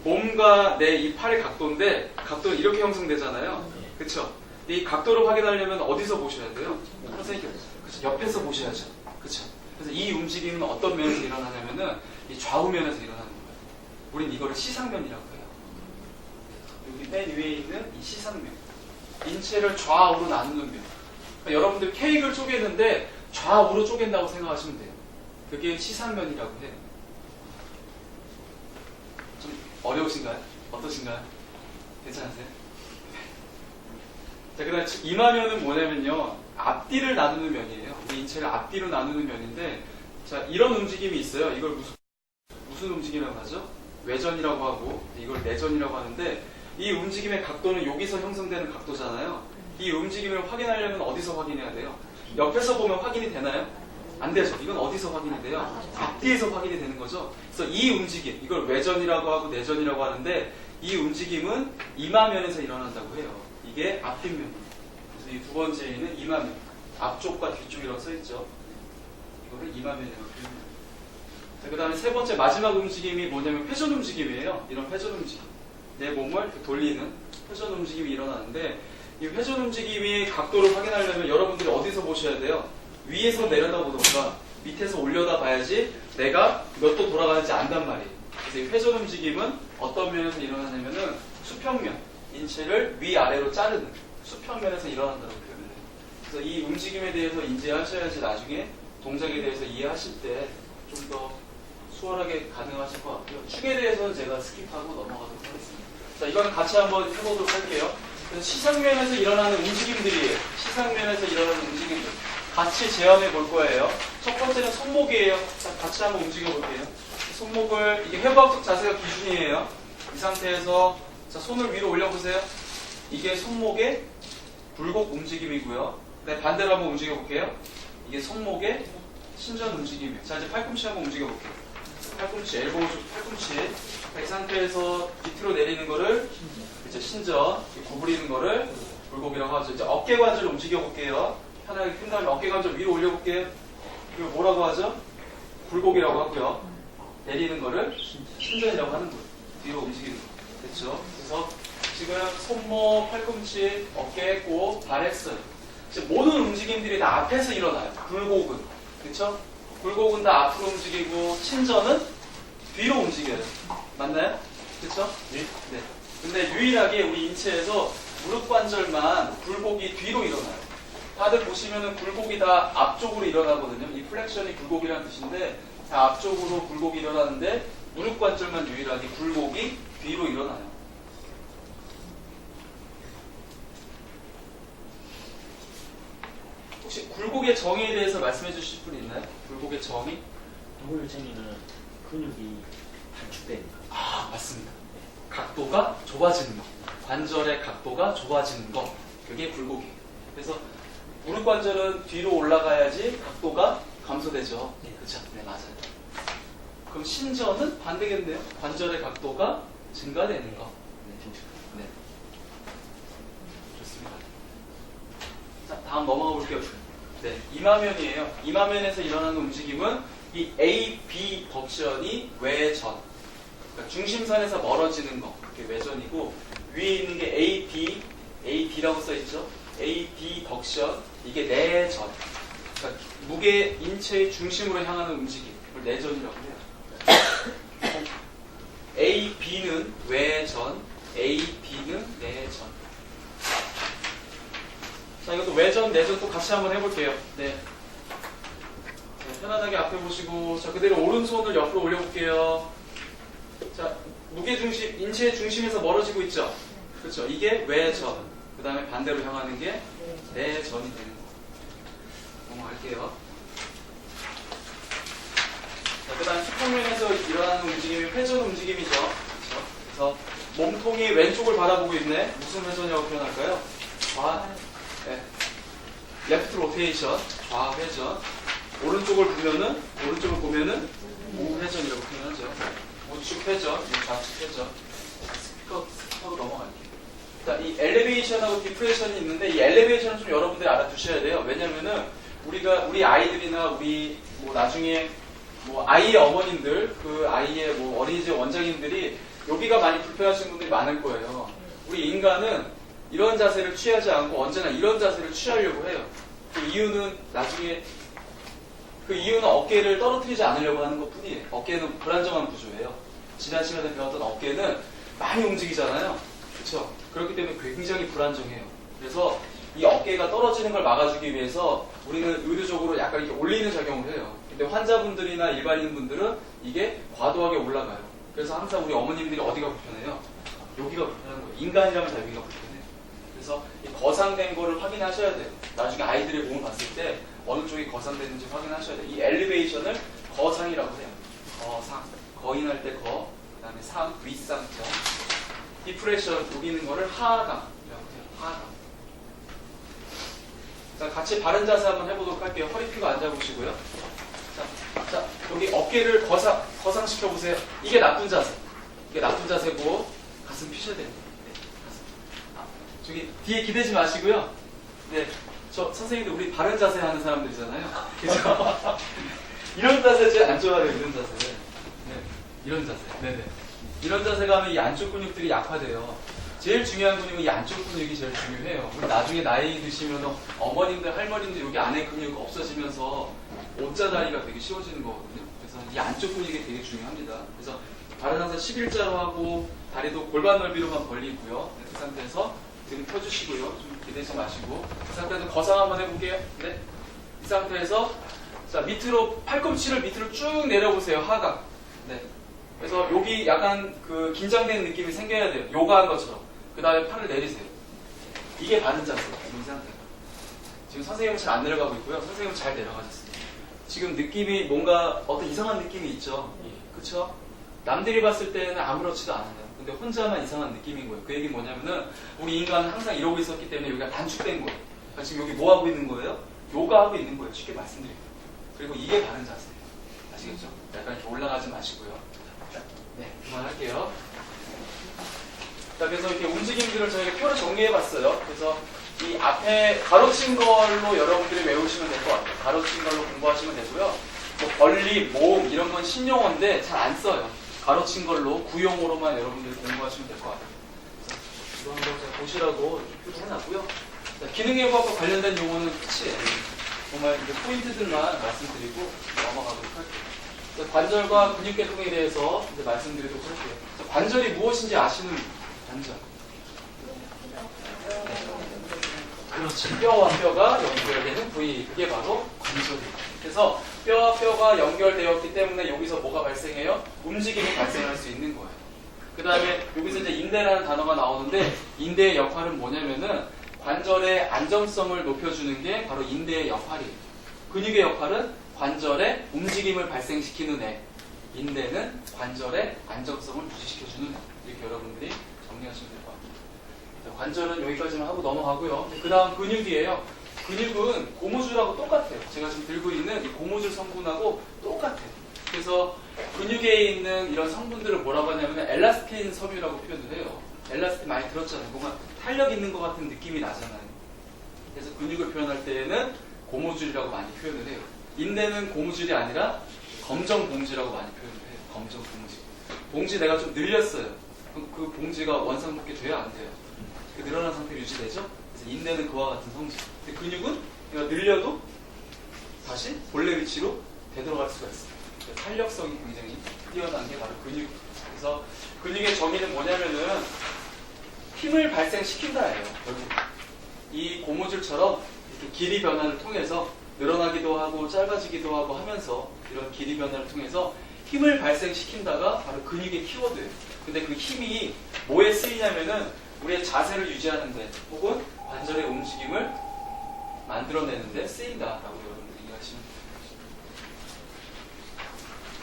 몸과 내 이 팔의 각도인데 각도는 이렇게 형성되잖아요. 그쵸? 이 각도를 확인하려면 어디서 보셔야 돼요? 선생님께서. 그쵸? 옆에서 보셔야죠. 그쵸? 그래서 이 움직임은 어떤 면에서 일어나냐면은 이 좌우면에서 일어나는 거예요. 우린 이거를 시상면이라고 해요. 여기 맨 위에 있는 이 시상면. 인체를 좌우로 나누는 면. 그러니까 여러분들 케이크를 쪼개는데 좌우로 쪼갠다고 생각하시면 돼요. 그게 시상면이라고 해요. 좀 어려우신가요? 어떠신가요? 괜찮으세요? 자, 그 다음에 이마면은 뭐냐면요. 앞뒤를 나누는 면이에요. 우리 인체를 앞뒤로 나누는 면인데, 자, 이런 움직임이 있어요. 이걸 무슨 움직임이라고 하죠? 외전이라고 하고, 이걸 내전이라고 하는데, 이 움직임의 각도는 여기서 형성되는 각도잖아요. 이 움직임을 확인하려면 어디서 확인해야 돼요? 옆에서 보면 확인이 되나요? 안 되죠. 이건 어디서 확인이 돼요? 앞뒤에서 확인이 되는 거죠. 그래서 이 움직임, 이걸 외전이라고 하고 내전이라고 하는데, 이 움직임은 이마면에서 일어난다고 해요. 이게 앞뒷면. 그래서 이 두 번째에는 이마면. 앞쪽과 뒤쪽이라고 써있죠. 이거를 이마면이라고 표현해요. 자, 그 다음에 세 번째 마지막 움직임이 뭐냐면 회전 움직임이에요. 이런 회전 움직임. 내 몸을 이렇게 돌리는 회전 움직임이 일어나는데, 이 회전 움직임의 각도를 확인하려면 여러분들이 어디서 보셔야 돼요? 위에서 내려다보던가 밑에서 올려다 봐야지 내가 몇 도 돌아가는지 안단 말이에요. 그래서 이 회전 움직임은 어떤 면에서 일어나냐면은 수평면, 인체를 위아래로 자르는 수평면에서 일어난다고 표현해요. 그래서 이 움직임에 대해서 인지하셔야지 나중에 동작에 대해서 이해하실 때 좀 더 수월하게 가능하실 것 같고요. 축에 대해서는 제가 스킵하고 넘어가도록 하겠습니다. 자, 이거는 같이 한번 해보도록 할게요. 그래서 시상면에서 일어나는 움직임들이에요. 시상면에서 일어나는 움직임들. 같이 제안해 볼 거예요. 첫 번째는 손목이에요. 자, 같이 한번 움직여 볼게요. 손목을, 이게 회복적 자세가 기준이에요. 이 상태에서 자, 손을 위로 올려보세요. 이게 손목의 굴곡 움직임이고요. 네, 반대로 한번 움직여 볼게요. 이게 손목의 신전 움직임이에요. 자, 이제 팔꿈치 한번 움직여 볼게요. 팔꿈치, 엘보우 팔꿈치. 이 상태에서 밑으로 내리는 거를 이제 신전, 구부리는 거를 굴곡이라고 하죠. 이제 어깨 관절 움직여 볼게요. 편하게 큰 다음에 어깨 관절 위로 올려볼게요. 이거 뭐라고 하죠? 굴곡이라고 하고요. 내리는 거를 신전이라고 하는 거예요. 뒤로 움직이는 거. 됐죠? 그래서 지금 손목, 팔꿈치, 어깨, 꼭, 발 했어요. 지금 모든 움직임들이 다 앞에서 일어나요. 굴곡은. 그쵸? 굴곡은 다 앞으로 움직이고 신전은 뒤로 움직여요. 맞나요? 그쵸? 네. 근데 유일하게 우리 인체에서 무릎 관절만 굴곡이 뒤로 일어나요. 다들 보시면은 굴곡이 다 앞쪽으로 일어나거든요. 이 플렉션이 굴곡이라는 뜻인데 다 앞쪽으로 굴곡이 일어나는데 무릎 관절만 유일하게 굴곡이 뒤로 일어나요. 혹시 굴곡의 정의에 대해서 말씀해 주실 분 있나요? 굴곡의 정의? 동물쟁이는 근육이 단축됩니다. 아, 맞습니다. 각도가 좁아지는 거. 관절의 각도가 좁아지는 거. 그게 굴곡이에요. 그래서 무릎 관절은 뒤로 올라가야지 각도가 감소되죠. 네, 그렇죠. 네, 맞아요. 그럼 신전은 반대겠네요. 관절의 각도가 증가되는 거. 네. 좋습니다. 자, 다음 넘어가 볼게요. 네, 이마면이에요. 이마면에서 일어나는 움직임은 이 A, B 덕션이 외전. 그러니까 중심선에서 멀어지는 거. 그게 외전이고 위에 있는 게 AD라고 써있죠. AD 덕션. 이게 내전. 그러니까 무게 인체의 중심으로 향하는 움직임을 내전이라고 해요. A, B는 외전, A, B는 내전. 자, 이것도 외전, 내전 또 같이 한번 해볼게요. 네. 자, 편안하게 앞에 보시고, 자, 그대로 오른손을 옆으로 올려볼게요. 자, 무게중심, 인체의 중심에서 멀어지고 있죠? 그렇죠. 이게 외전. 그 다음에 반대로 향하는 게 내전이 되는 거. 넘어갈게요. 자, 그 다음 수평면에서 일어나는 움직임이 회전 움직임이죠. 그렇죠? 그래서 몸통이 왼쪽을 바라보고 있네. 무슨 회전이라고 표현할까요? 네. 레프트 로테이션, 좌회전. 오른쪽을 보면은 우회전이라고 표현하죠. 우측 회전, 좌측 회전. 스피커로 넘어갈게요. 자, 이 엘리베이션하고 디프레션이 있는데 이 엘리베이션은 좀 여러분들이 알아두셔야 돼요. 왜냐면은 우리 아이들이나 우리 뭐 나중에 뭐 아이의 어머님들, 그 아이의 뭐 어린이집 원장님들이 여기가 많이 불편하신 분들이 많을 거예요. 우리 인간은 이런 자세를 취하지 않고 언제나 이런 자세를 취하려고 해요. 그 이유는 어깨를 떨어뜨리지 않으려고 하는 것 뿐이에요. 어깨는 불안정한 구조예요. 지난 시간에 배웠던 어깨는 많이 움직이잖아요. 그렇죠? 그렇기 때문에 굉장히 불안정해요. 그래서 이 어깨가 떨어지는 걸 막아주기 위해서 우리는 의도적으로 약간 이렇게 올리는 작용을 해요. 근데 환자분들이나 일반인분들은 이게 과도하게 올라가요. 그래서 항상 우리 어머님들이 어디가 불편해요? 여기가 불편한 거예요. 인간이라면 다 여기가 불편해요. 그래서 이 거상된 거를 확인하셔야 돼요. 나중에 아이들의 몸을 봤을 때 어느 쪽이 거상되는지 확인하셔야 돼요. 이 엘리베이션을 거상이라고 해요. 거상. 거인할 때 거, 그 다음에 상, 윗상점. 디프레션, 여기 있는 거를 하강이라고 해요. 하강. 자, 같이 바른 자세 한번 해보도록 할게요. 허리 펴고 앉아보시고요. 자, 여기 어깨를 거상시켜보세요. 이게 나쁜 자세. 이게 나쁜 자세고, 가슴 피셔야 됩니다. 네, 가슴. 저기, 뒤에 기대지 마시고요. 네, 저 선생님들 우리 바른 자세 하는 사람들이잖아요. 그죠? 이런 자세 제일 안 좋아해요, 이런 자세. 네, 이런 자세. 네네. 이런 자세가 하면 이 안쪽 근육들이 약화돼요. 제일 중요한 근육은 이 안쪽 근육이 제일 중요해요. 우리 나중에 나이 드시면 어머님들, 할머님들 여기 안에 근육 없어지면서 옷자다리가 되게 쉬워지는 거거든요. 그래서 이 안쪽 근육이 되게 중요합니다. 그래서 바른 자세 11자로 하고 다리도 골반 넓이로만 벌리고요. 네, 그 상태에서 등 펴주시고요. 좀 기대지 마시고 그 상태에서 거상 한번 해볼게요. 네. 이 상태에서 자 밑으로 팔꿈치를 밑으로 쭉 내려보세요. 하강. 네. 그래서 여기 약간 그 긴장된 느낌이 생겨야 돼요. 요가한 것처럼. 그 다음에 팔을 내리세요. 이게 바른 자세예요. 이 상태가. 지금 선생님은 잘 안 내려가고 있고요. 선생님은 잘 내려가셨습니다. 지금 느낌이 뭔가 어떤 이상한 느낌이 있죠. 그쵸? 남들이 봤을 때는 아무렇지도 않아요. 근데 혼자만 이상한 느낌인 거예요. 그 얘기는 뭐냐면은 우리 인간은 항상 이러고 있었기 때문에 여기가 단축된 거예요. 그러니까 지금 여기 뭐 하고 있는 거예요? 요가하고 있는 거예요. 쉽게 말씀드릴게요. 그리고 이게 바른 자세예요. 아시겠죠? 약간 이렇게 올라가지 마시고요. 네, 그만할게요. 자, 그래서 이렇게 움직임들을 저희가 표로 정리해봤어요. 그래서 이 앞에 가로친 걸로 여러분들이 외우시면 될 것 같아요. 가로친 걸로 공부하시면 되고요. 뭐 벌리, 모음 이런 건 신용어인데 잘 안 써요. 가로친 걸로 구용어로만 여러분들이 공부하시면 될 것 같아요. 그래서 이거 한번 제가 보시라고 표를 해놨고요. 자, 기능예고학과 관련된 용어는 끝이에요. 정말 이제 포인트들만 말씀드리고 넘어가도록 할게요. 관절과 근육계통에 대해서 이제 말씀드리도록 할게요. 관절이 무엇인지 아시는 관절. 그렇죠. 뼈와 뼈가 연결되는 부위. 그게 바로 관절이에요. 그래서 뼈와 뼈가 연결되었기 때문에 여기서 뭐가 발생해요? 움직임이 발생할 수 있는 거예요. 그 다음에 여기서 이제 인대라는 단어가 나오는데 인대의 역할은 뭐냐면은 관절의 안정성을 높여주는 게 바로 인대의 역할이에요. 근육의 역할은 관절의 움직임을 발생시키는 애. 인대는 관절의 안정성을 유지시켜주는 애. 이렇게 여러분들이 정리하시면 될 것 같아요. 자, 관절은 여기까지만 하고 넘어가고요. 그 다음 근육이에요. 근육은 고무줄하고 똑같아요. 제가 지금 들고 있는 이 고무줄 성분하고 똑같아요. 그래서 근육에 있는 이런 성분들을 뭐라고 하냐면 엘라스틴 섬유라고 표현을 해요. 엘라스틴 많이 들었잖아요. 뭔가 탄력 있는 것 같은 느낌이 나잖아요. 그래서 근육을 표현할 때에는 고무줄이라고 많이 표현을 해요. 인대는 고무줄이 아니라 검정 봉지라고 많이 표현을 해요. 검정 봉지. 봉지 내가 좀 늘렸어요. 그 봉지가 원상복귀 돼야 안 돼요. 그 늘어난 상태로 유지되죠? 그래서 인대는 그와 같은 성질. 근데 근육은 내가 늘려도 다시 본래 위치로 되돌아갈 수가 있어요. 탄력성이 굉장히 뛰어난 게 바로 근육. 그래서 근육의 정의는 뭐냐면은 힘을 발생시킨다예요. 결국 이 고무줄처럼 이렇게 길이 변화를 통해서 늘어나기도 하고 짧아지기도 하고 하면서 이런 길이 변화를 통해서 힘을 발생시킨다가 바로 근육의 키워드예요. 근데 그 힘이 뭐에 쓰이냐면은 우리의 자세를 유지하는데 혹은 관절의 움직임을 만들어내는데 쓰인다라고 여러분들이 이해하시면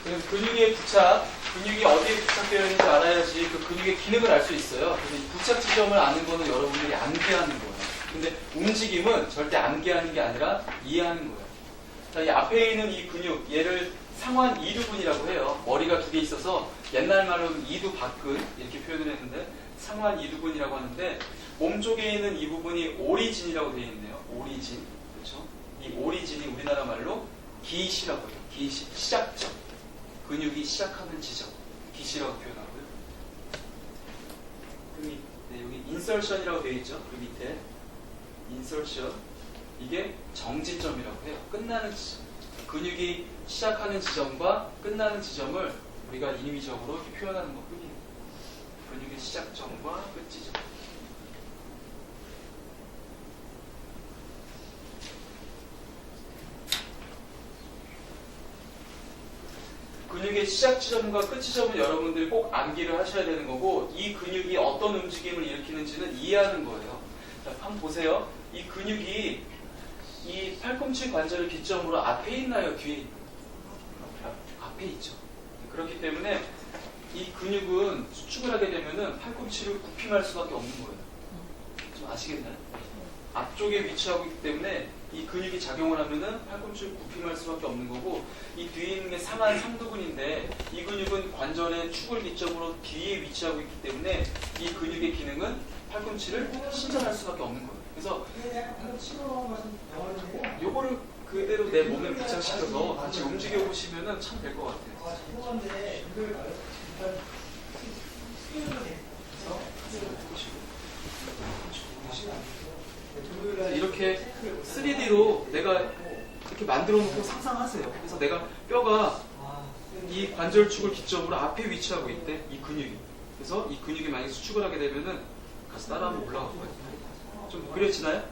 돼요. 근육의 부착, 근육이 어디에 부착되어 있는지 알아야지 그 근육의 기능을 알 수 있어요. 그래서 이 부착 지점을 아는 거는 여러분들이 암기하는 거예요. 근데 움직임은 절대 암기하는 게 아니라 이해하는 거예요. 자, 이 앞에 있는 이 근육, 얘를 상완 이두근이라고 해요. 머리가 두 개 있어서 옛날 말로는 이두박근 이렇게 표현을 했는데 상완 이두근이라고 하는데 몸 쪽에 있는 이 부분이 오리진이라고 되어 있네요. 오리진, 그렇죠? 이 오리진이 우리나라 말로 기시라고 해요. 기시, 시작점. 근육이 시작하는 지점, 기시라고 표현하고요. 그 밑, 네, 여기 인설션이라고 되어 있죠. 그 밑에 인설션, 이게 정지점이라고 해요. 끝나는 지점. 근육이 시작하는 지점과 끝나는 지점을 우리가 인위적으로 이렇게 표현하는 것뿐이에요. 근육의 시작점과 끝 지점. 근육의 시작 지점과 끝 지점은 여러분들이 꼭 암기를 하셔야 되는 거고 이 근육이 어떤 움직임을 일으키는지는 이해하는 거예요. 자, 한번 보세요. 이 근육이 이 팔꿈치 관절을 기점으로 앞에 있나요? 뒤에 있나요? 앞에 있죠. 그렇기 때문에 이 근육은 수축을 하게 되면은 팔꿈치를 굽힘할 수밖에 없는 거예요. 좀 아시겠나요? 앞쪽에 위치하고 있기 때문에 이 근육이 작용을 하면은 팔꿈치를 굽힘할 수밖에 없는 거고 이 뒤에 있는 게 상한 삼두근인데 이 근육은 관절의 축을 기점으로 뒤에 위치하고 있기 때문에 이 근육의 기능은 팔꿈치를 신전할 수밖에 없는 거예요. 그래서 요거를 그대로 내 몸에 부착시켜서 같이 움직여 보시면은 참 될 것 같아요. 이렇게 3D로 내가 이렇게 만들어 놓고 상상하세요. 그래서 내가 뼈가 이 관절축을 기점으로 앞에 위치하고 있대. 이 근육이. 그래서 이 근육이 만약에 수축을 하게 되면은 같이 따라 한번 올라갈 거예요. 좀 그려지나요?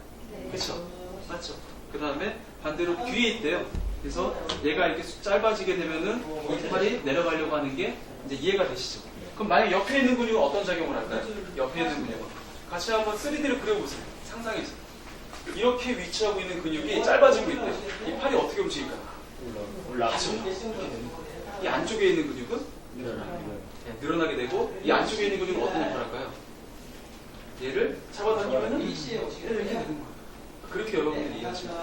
그렇죠? 맞죠? 그 다음에 반대로 뒤에 있대요. 그래서 얘가 이렇게 짧아지게 되면은 이 팔이 내려가려고 하는 게 이제 이해가 되시죠? 그럼 만약 옆에 있는 근육은 어떤 작용을 할까요? 옆에 있는 근육은 같이 한번 3D로 그려보세요. 상상해서 이렇게 위치하고 있는 근육이 짧아지고 있대. 이 팔이 어떻게 움직일까요? 올라가죠. 이렇게 되는 거예요. 이 안쪽에 있는 근육은 늘어나게 되고 이 안쪽에 있는 근육은 어떤 역할을 할까요? 얘를 잡아당기면 이렇게 되는 거예요. 그렇게 여러분들이 이해하시면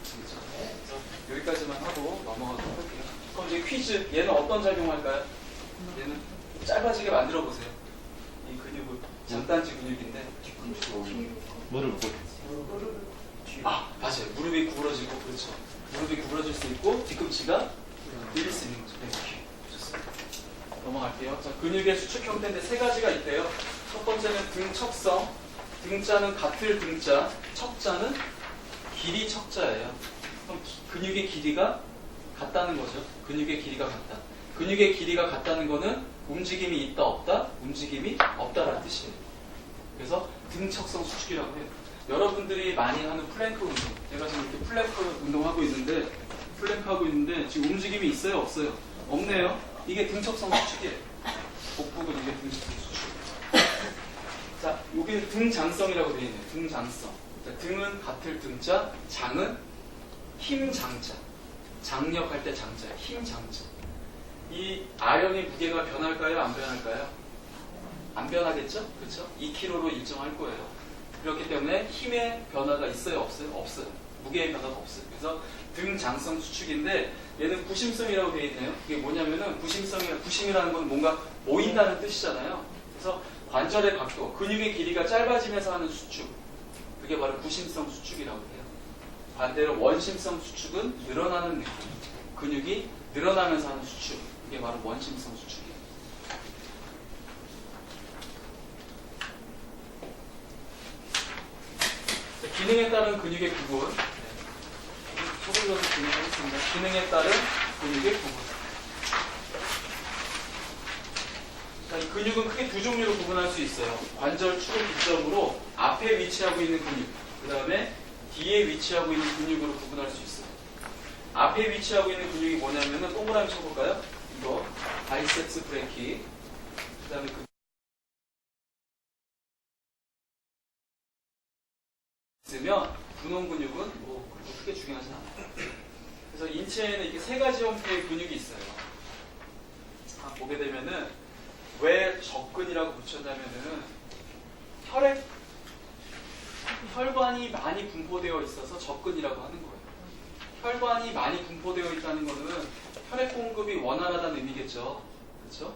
되겠죠. 그래서 여기까지만 하고 넘어가도록 할게요. 그럼 이제 퀴즈. 얘는 어떤 작용할까요? 얘는 짧아지게 만들어 보세요. 이 근육은 장단지 근육인데 물을 먹고 맞아요. 무릎이 구부러지고 그렇죠. 무릎이 구부러질 수 있고 뒤꿈치가 밀릴 수 있는 거죠. 네, 좋습니다. 넘어갈게요. 자, 근육의 수축 형태인데 세 가지가 있대요. 첫 번째는 등척성. 등자는 같을 등자, 척자는 길이 척자예요. 그럼 근육의 길이가 같다는 거죠. 근육의 길이가 같다. 근육의 길이가 같다는 거는 움직임이 있다 없다? 움직임이 없다라는 뜻이에요. 그래서 등척성 수축이라고 해요. 여러분들이 많이 하는 플랭크 운동. 제가 지금 이렇게 플랭크 운동하고 있는데 지금 움직임이 있어요 없어요? 없네요. 이게 등척성 수축이에요. 복부 근육의 등척성 수축. 자, 여기는 등장성이라고 되어 있네요. 등장성. 자, 등은 같을 등자, 장은 힘장자. 장력할 때 장자예요. 힘장자. 이 아령의 무게가 변할까요? 안 변할까요? 안 변하겠죠? 그렇죠? 2kg로 일정할 거예요. 그렇기 때문에 힘의 변화가 있어요? 없어요? 없어요. 무게의 변화가 없어요. 그래서 등장성 수축인데 얘는 구심성이라고 되어 있네요. 이게 뭐냐면은 구심이라는 건 뭔가 모인다는 뜻이잖아요. 그래서 관절의 각도, 근육의 길이가 짧아지면서 하는 수축. 그게 바로 구심성 수축이라고 해요. 반대로 원심성 수축은 늘어나는 느낌. 근육이 늘어나면서 하는 수축. 그게 바로 원심성 수축이에요. 자, 기능에 따른 근육의 구분. 소글러서 진행하겠습니다. 기능에 따른 근육의 구분. 자, 근육은 크게 두 종류로 구분할 수 있어요. 관절 축을 기점으로 앞에 위치하고 있는 근육, 그 다음에 뒤에 위치하고 있는 근육으로 구분할 수 있어요. 앞에 위치하고 있는 근육이 뭐냐면은 동그라미 쳐볼까요? 이거 바이셉스 브레키, 그 다음에 있으면 분홍 근육은 뭐 그렇게 크게 중요하진 않아요. 그래서 인체에는 이렇게 세 가지 형태의 근육이 있어요. 보게 되면은 왜 접근이라고 붙였냐면은 혈관이 많이 분포되어 있어서 접근이라고 하는 거예요. 혈관이 많이 분포되어 있다는 거는 혈액 공급이 원활하다는 의미겠죠. 그렇죠?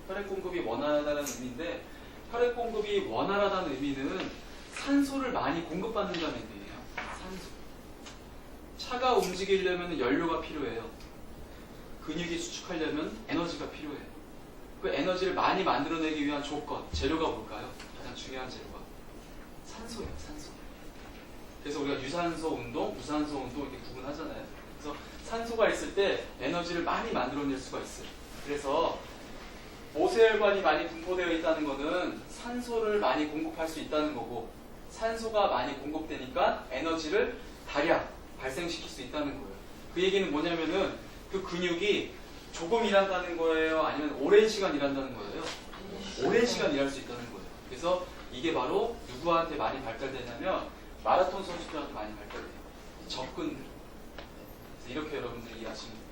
혈액 공급이 원활하다는 의미인데 혈액 공급이 원활하다는 의미는 산소를 많이 공급받는다는 의미예요. 산소. 차가 움직이려면 연료가 필요해요. 근육이 수축하려면 에너지가 필요해요. 그 에너지를 많이 만들어내기 위한 조건, 재료가 뭘까요? 가장 중요한 재료가 산소예요. 산소. 그래서 우리가 유산소 운동, 무산소 운동 이렇게 구분하잖아요. 그래서 산소가 있을 때 에너지를 많이 만들어낼 수가 있어요. 그래서 모세혈관이 많이 분포되어 있다는 것은 산소를 많이 공급할 수 있다는 거고, 산소가 많이 공급되니까 에너지를 다량 발생시킬 수 있다는 거예요. 그 얘기는 뭐냐면은 그 근육이 조금 일한다는 거예요? 아니면 오랜 시간 일한다는 거예요? 오랜 시간 일할 수 있다는 거예요. 그래서 이게 바로 누구한테 많이 발달되냐면 마라톤 선수들한테 많이 발달돼요. 접근들. 그래서 이렇게 여러분들이 이해하시면 돼요.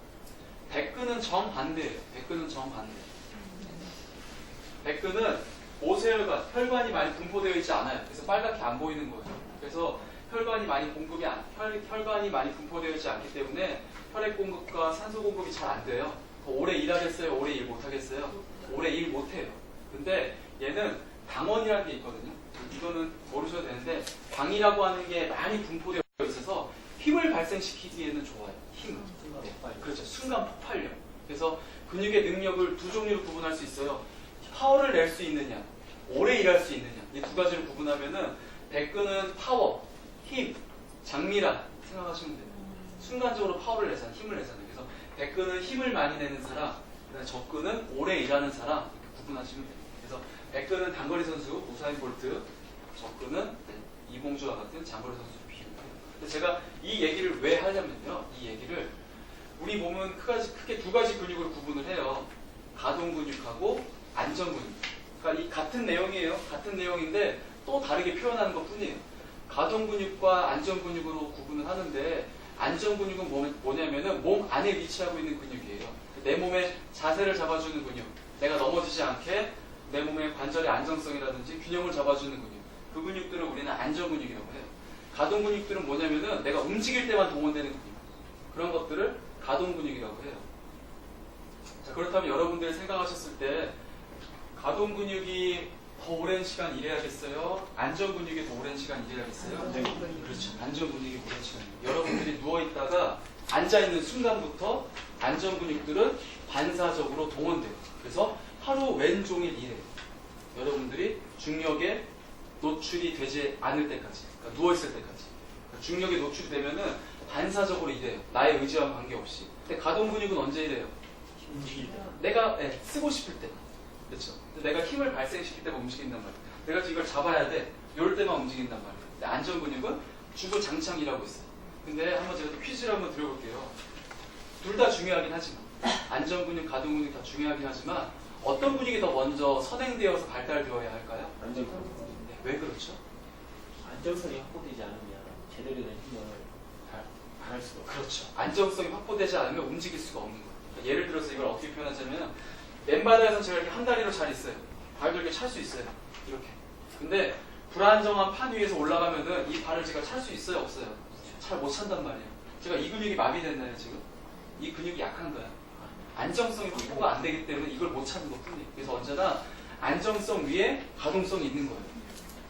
백근은 정반대예요. 백근은 정반대. 백근은 모세혈관, 혈관이 많이 분포되어 있지 않아요. 그래서 빨갛게 안 보이는 거예요. 그래서 혈관이 많이 분포되어 있지 않기 때문에 혈액 공급과 산소 공급이 잘 안 돼요. 오래 일하겠어요? 오래 일 못하겠어요? 오래 일 못해요. 근데 얘는 당원이라는 게 있거든요. 이거는 모르셔도 되는데 당이라고 하는 게 많이 분포되어 있어서 힘을 발생시키기에는 좋아요. 힘을. 네. 그렇죠. 순간 폭발력. 그래서 근육의 능력을 두 종류로 구분할 수 있어요. 파워를 낼 수 있느냐, 오래 일할 수 있느냐. 이 두 가지를 구분하면은 백근은 파워, 힘, 장미란 생각하시면 돼요. 순간적으로 파워를 내잖아요. 힘을 내잖아요. 그래서 백근은 힘을 많이 내는 사람, 그다음에 접근은 오래 일하는 사람 이렇게 구분하시면 돼요. 그래서 백근은 단거리 선수 우사인 볼트, 접근은 이봉주와 같은 장거리 선수 비유해요. 제가 이 얘기를 왜 하냐면요. 이 얘기를 우리 몸은 크게 두 가지 근육으로 구분을 해요. 가동 근육하고 안정 근육. 그러니까 이 같은 내용이에요. 같은 내용인데 또 다르게 표현하는 것 뿐이에요. 가동 근육과 안정 근육으로 구분을 하는데 안정 근육은 뭐냐면은 몸 안에 위치하고 있는 근육이에요. 내 몸의 자세를 잡아주는 근육, 내가 넘어지지 않게 내 몸의 관절의 안정성이라든지 균형을 잡아주는 근육, 그 근육들을 우리는 안정 근육이라고 해요. 가동 근육들은 뭐냐면은 내가 움직일 때만 동원되는 근육, 그런 것들을 가동 근육이라고 해요. 자, 그렇다면 여러분들이 생각하셨을 때 가동 근육이 더 오랜 시간 일해야겠어요? 안정 근육이 더 오랜 시간 일해야겠어요? 그렇죠. 안정 근육이 오랜 시간. 여러분들이 누워있다가 앉아있는 순간부터 안정 근육들은 반사적으로 동원돼요. 그래서 하루 왼종일 일해요. 여러분들이 중력에 노출이 되지 않을 때까지, 그러니까 누워있을 때까지. 그러니까 중력에 노출이 되면은 반사적으로 일해요. 나의 의지와 관계없이. 근데 가동 근육은 언제 일해요? 내가 쓰고 싶을 때. 그렇죠. 내가 힘을 발생시킬 때만 움직인단 말이에요. 내가 이걸 잡아야 돼. 이럴 때만 움직인단 말이에요. 근데 안정 근육은 주구장창이라고 있어요. 근데 한번 제가 또 퀴즈를 한번 드려볼게요. 둘 다 중요하긴 하지만 안정 근육, 가동 근육 다 중요하긴 하지만 어떤 근육이 더 먼저 선행되어서 발달되어야 할까요? 안정. 네, 왜 그렇죠? 안정성이 확보되지 않으면 제대로 된 힘을 발할 수가 없어요. 그렇죠. 안정성이 확보되지 않으면 움직일 수가 없는 거예요. 그러니까 예를 들어서 이걸 어떻게 표현하자면 맨바닥에서 제가 이렇게 한 다리로 잘 있어요. 발도 이렇게 찰 수 있어요. 이렇게. 근데 불안정한 판 위에서 올라가면은 이 발을 제가 찰 수 있어요? 없어요? 잘 못 찬단 말이에요. 제가 이 근육이 마비됐나요, 지금? 이 근육이 약한 거야. 안정성이 확보가 안 되기 때문에 이걸 못 찾는 것 뿐이에요. 그래서 언제나 안정성 위에 가동성이 있는 거예요.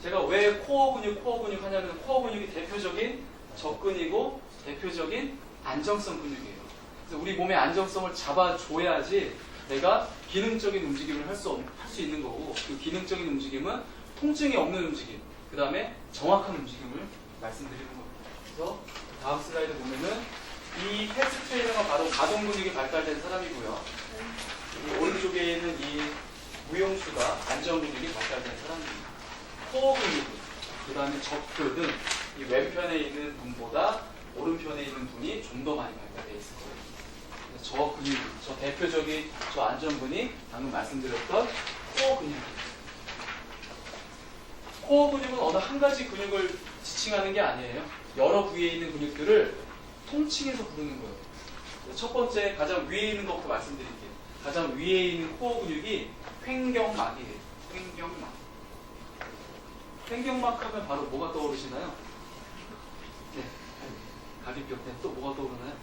제가 왜 코어 근육 하냐면 코어 근육이 대표적인 접근이고 대표적인 안정성 근육이에요. 그래서 우리 몸의 안정성을 잡아줘야지 내가 기능적인 움직임을 할 수 있는 거고, 그 기능적인 움직임은 통증이 없는 움직임, 그 다음에 정확한 움직임을 말씀드리는 거예요. 그래서 다음 슬라이드 보면은 이 헬스 트레이너가 바로 가동 근육이 발달된 사람이고요. 이 오른쪽에 있는 이 무용수가 안전 근육이 발달된 사람입니다. 코어 근육, 그 다음에 접근은 이 왼편에 있는 분보다 오른편에 있는 분이 좀 더 많이 발달되어 있을 거예요. 그래서 저 근육, 저 대표적인 저 안전근이 방금 말씀드렸던 코어 근육입니다. 코어 근육은 어느 한 가지 근육을 지칭하는 게 아니에요. 여러 부위에 있는 근육들을 통칭해서 부르는 거예요. 첫 번째 가장 위에 있는 것부터 말씀드릴게요. 가장 위에 있는 코어 근육이 횡격막이에요. 횡격막. 횡격막 하면 바로 뭐가 떠오르시나요? 네. 가비뼈 또 뭐가 떠오르나요?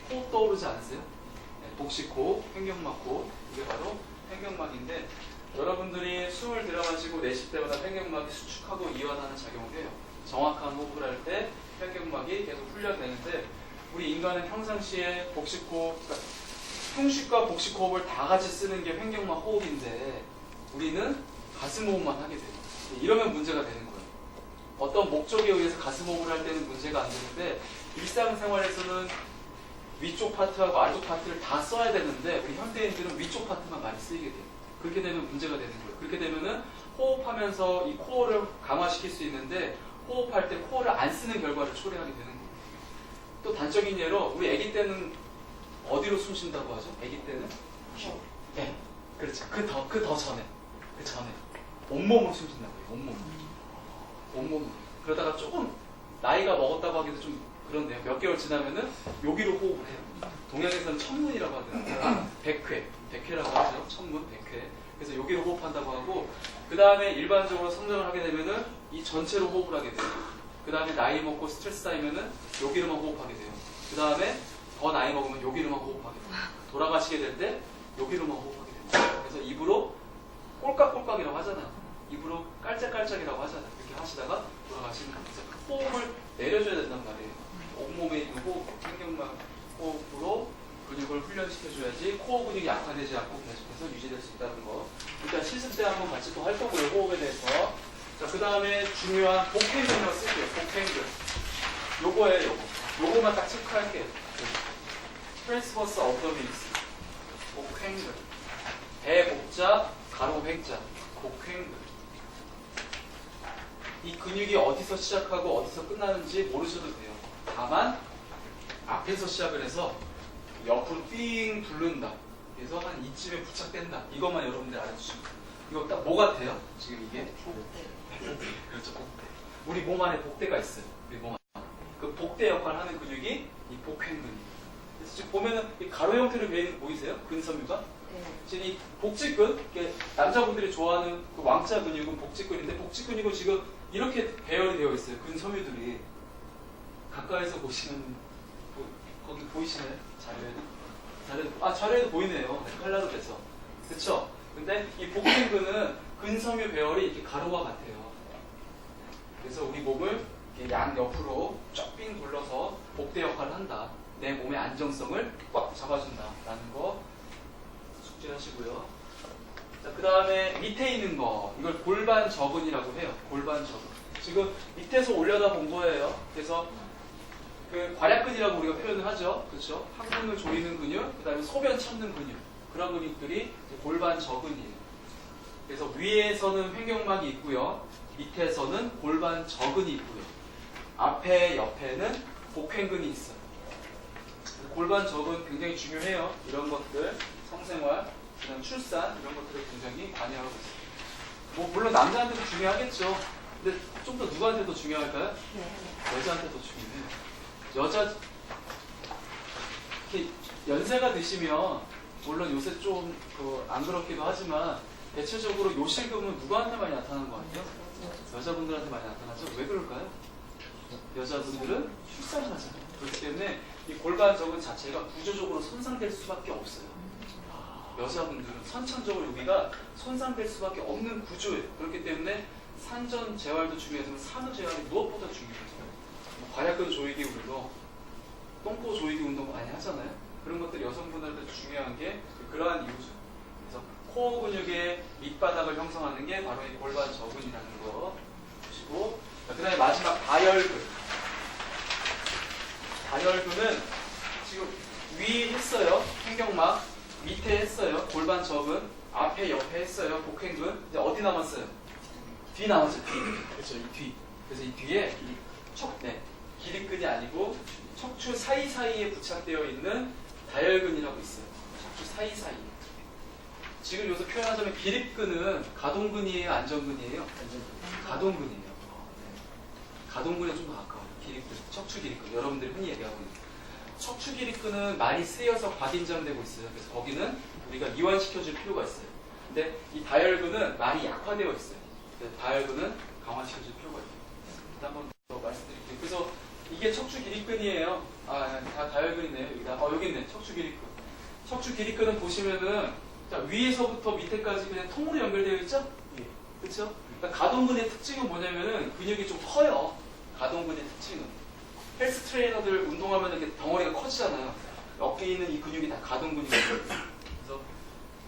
코 떠오르지 않으세요? 네, 복식코, 횡격막코. 이게 바로 횡격막인데 여러분들이 숨을 들여마시고 내쉴 때마다 횡격막이 수축하고 이완하는 작용을 해요. 정확한 호흡을 할 때 횡격막이 계속 훈련되는데 우리 인간은 평상시에 복식호흡, 그러니까 흉식과 복식호흡을 다 같이 쓰는 게 횡격막 호흡인데 우리는 가슴 호흡만 하게 돼요. 이러면 문제가 되는 거예요. 어떤 목적에 의해서 가슴 호흡을 할 때는 문제가 안 되는데 일상생활에서는 위쪽 파트하고 아래쪽 파트를 다 써야 되는데 우리 현대인들은 위쪽 파트만 많이 쓰이게 돼요. 그렇게 되면 문제가 되는 거예요. 그렇게 되면은 호흡하면서 이 코어를 강화시킬 수 있는데 호흡할 때 코어를 안 쓰는 결과를 초래하게 되는 거예요. 또 단적인 예로 우리 아기 때는 어디로 숨 쉰다고 하죠? 아기 때는? 네, 그렇죠. 그 더 전에. 온몸으로 숨 쉰다고 해요. 온몸으로. 온몸으로. 그러다가 조금 나이가 먹었다고 하기도 좀 그런데요. 몇 개월 지나면은 여기로 호흡을 해요. 동양에서는 천문이라고 하더라고요. 백회라고 하죠. 천문, 백회. 그래서 여기로 호흡한다고 하고 그 다음에 일반적으로 성장을 하게 되면은 이 전체로 호흡을 하게 돼요. 그 다음에 나이 먹고 스트레스 쌓이면은 여기로만 호흡하게 돼요. 그 다음에 더 나이 먹으면 여기로만 호흡하게 돼요. 돌아가시게 될 때 여기로만 호흡하게 됩니다. 그래서 입으로 꼴깍꼴깍이라고 하잖아요. 입으로 깔짝깔짝이라고 하잖아요. 이렇게 하시다가 돌아가시면 그래서 호흡을 내려줘야 된단 말이에요. 온몸에 있는 호흡, 횡격막 호흡으로 근육을 훈련시켜줘야지 코어 근육이 약화되지 않고 계속해서 유지될 수 있다는 거. 일단 실습 때 한번 같이 또 할 거고요. 호흡에 대해서. 자, 그 다음에 중요한 복행근이라고 쓸게요. 복행근. 요거예요, 요거. 요거만 딱 체크할게요. 트랜스버스 어브더미니스. 복행근. 대복자, 가로 횡자. 복행근. 이 근육이 어디서 시작하고 어디서 끝나는지 모르셔도 돼요. 다만 앞에서 시작을 해서 옆으로 삥 둘른다. 그래서 한 이쯤에 부착된다. 이것만 여러분들 알아주시면 돼요. 이거 딱 뭐 같아요? 지금 이게? 복대. 그렇죠, 복대. 우리 몸 안에 복대가 있어요. 우리 몸 안에. 그 복대 역할을 하는 근육이 이 복행근이에요. 그래서 지금 보면은 이 가로 형태로 되어 있는 거 보이세요? 근섬유가? 지금 이 복직근, 남자분들이 좋아하는 그 왕자 근육은 복직근인데 복직근육은 지금 이렇게 배열이 되어 있어요. 근섬유들이. 가까이서 보시면 거기 보이시나요? 자료에도 보이네요. 칼라로 돼서. 그쵸? 근데 이 복행근은 근섬유 배열이 이렇게 가로와 같아요. 그래서 우리 몸을 이렇게 양옆으로 쫙삥 둘러서 복대 역할을 한다. 내 몸의 안정성을 꽉 잡아준다. 라는 거 숙지하시고요. 자, 그 다음에 밑에 있는 거. 이걸 골반 저근이라고 해요. 골반 저근. 지금 밑에서 올려다 본 거예요. 그래서 그 괄약근이라고 우리가 표현을 하죠. 그렇죠? 항문을 조이는 근육, 그 다음에 소변 참는 근육. 그런 근육들이 골반 저근이에요. 그래서 위에서는 횡격막이 있고요. 밑에서는 골반 저근이 있고요. 앞에 옆에는 복행근이 있어요. 골반 저근 굉장히 중요해요. 이런 것들, 성생활, 그다음 출산 이런 것들을 굉장히 관여하고 있어요. 뭐 물론 남자한테도 중요하겠죠. 근데 좀 더 누구한테 더 중요할까요? 여자한테 더 중요해요. 여자 이렇게 연세가 드시면 물론 요새 좀 안 그렇기도 하지만 대체적으로 요실금은 누구한테 많이 나타나는 것 같아요? 여자분들한테 많이 나타나죠? 왜 그럴까요? 여자분들은 출산을 하잖아요. 그렇기 때문에 이 골반 저근 자체가 구조적으로 손상될 수밖에 없어요. 여자분들은 선천적으로 여기가 손상될 수밖에 없는 구조예요. 그렇기 때문에 산전 재활도 중요하지만 산후 재활이 무엇보다 중요해요. 괄약근 조이기 운동, 똥꼬 조이기 운동 많이 하잖아요. 그런 것들이 여성분들한테 중요한 게 그러한 이유죠. 그래서 코어 근육의 밑바닥을 형성하는 게 바로 이 골반 저근이라는 거 보시고, 그 다음에 마지막 다혈근. 다혈근은 지금 위에 했어요. 횡격막. 밑에 했어요. 골반 저근. 앞에 옆에 했어요. 복행근. 이제 어디 남았어요? 뒤 남았죠. 뒤. 그렇죠. 이 뒤. 그래서 이 뒤에 기립근이 아니고 척추 사이사이에 부착되어 있는 다혈근이라고 있어요. 척추 사이사이. 지금 여기서 표현하자면 기립근은 가동근이에요, 안정근이에요? 가동근이에요. 네. 가동근에 좀 더 가까워요. 기립근, 척추 기립근. 여러분들이 흔히 얘기하고 있는. 척추 기립근은 많이 쓰여서 과긴장되고 있어요. 그래서 거기는 우리가 이완시켜줄 필요가 있어요. 근데 이 다혈근은 많이 약화되어 있어요. 그래서 다혈근은 강화시켜줄 필요가 있어요. 한번 더 말씀드릴게요. 그래서 이게 척추 기립근이에요. 다 다혈근이네요. 여기 있네. 척추 기립근. 척추 기립근은 보시면은 자, 위에서부터 밑에까지 그냥 통으로 연결되어 있죠? 그렇죠? 그러니까 가동근의 특징은 뭐냐면은 근육이 좀 커요. 가동근의 특징은 헬스 트레이너들 운동하면 이렇게 덩어리가 커지잖아요. 어깨에 있는 이 근육이 다 가동근육이에요. 그래서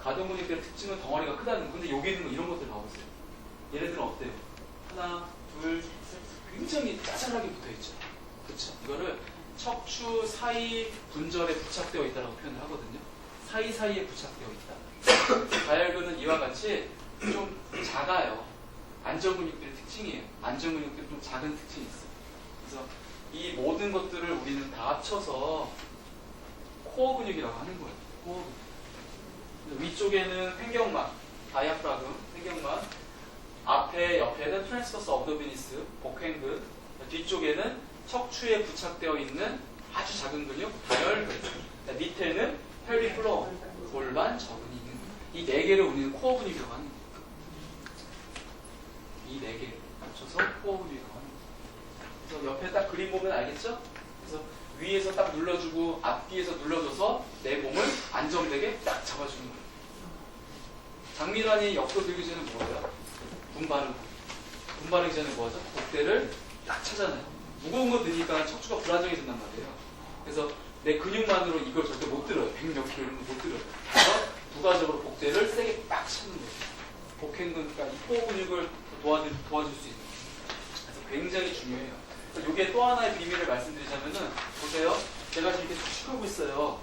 가동근육의 특징은 덩어리가 크다는 거. 근데 여기 있는 거 이런 것들 봐보세요. 얘네들은 어때요? 하나, 둘, 셋. 굉장히 짜잘하게 붙어있죠. 그렇죠? 이거를 척추 사이 분절에 부착되어 있다고 표현을 하거든요. 사이사이에 부착되어 있다. 다혈근은 이와 같이 좀 작아요. 안정근육들의 특징이에요. 안정근육들이 좀 작은 특징이 있어요. 그래서 이 모든 것들을 우리는 다 합쳐서 코어 근육이라고 하는 거예요. 코어 근육. 위쪽에는 횡격막, 다이아프라금, 횡격막. 앞에, 옆에는 트랜스버스 업도미니스, 복횡근. 뒤쪽에는 척추에 부착되어 있는 아주 작은 근육, 다혈근. 밑에는 펠빅 플로어, 골반, 저근이 있는 근육. 이 네 개를 우리는 코어 근육이라고 하는 거예요. 이 네 개를 합쳐서 코어 근육이라고 하는 거예요. 그래서 옆에 딱 그림 보면 알겠죠? 그래서 위에서 딱 눌러주고 앞뒤에서 눌러줘서 내 몸을 안정되게 딱 잡아주는 거예요. 장미란이 역도 들기 전에 뭐예요? 분 바르기 전에 뭐하죠? 복대를 딱 차잖아요. 무거운 거 드니까 척추가 불안정해진단 말이에요. 그래서 내 근육만으로 이걸 절대 못 들어요. 100몇 킬로 이런 거 못 들어요. 그래서 부가적으로 복대를 세게 딱 차는 거예요. 복행근, 그러니까 이 코어 근육을 도와줄 수 있는 거예요. 그래서 굉장히 중요해요. 이게 또 하나의 비밀을 말씀드리자면은 보세요. 제가 지금 이렇게 수축하고 있어요.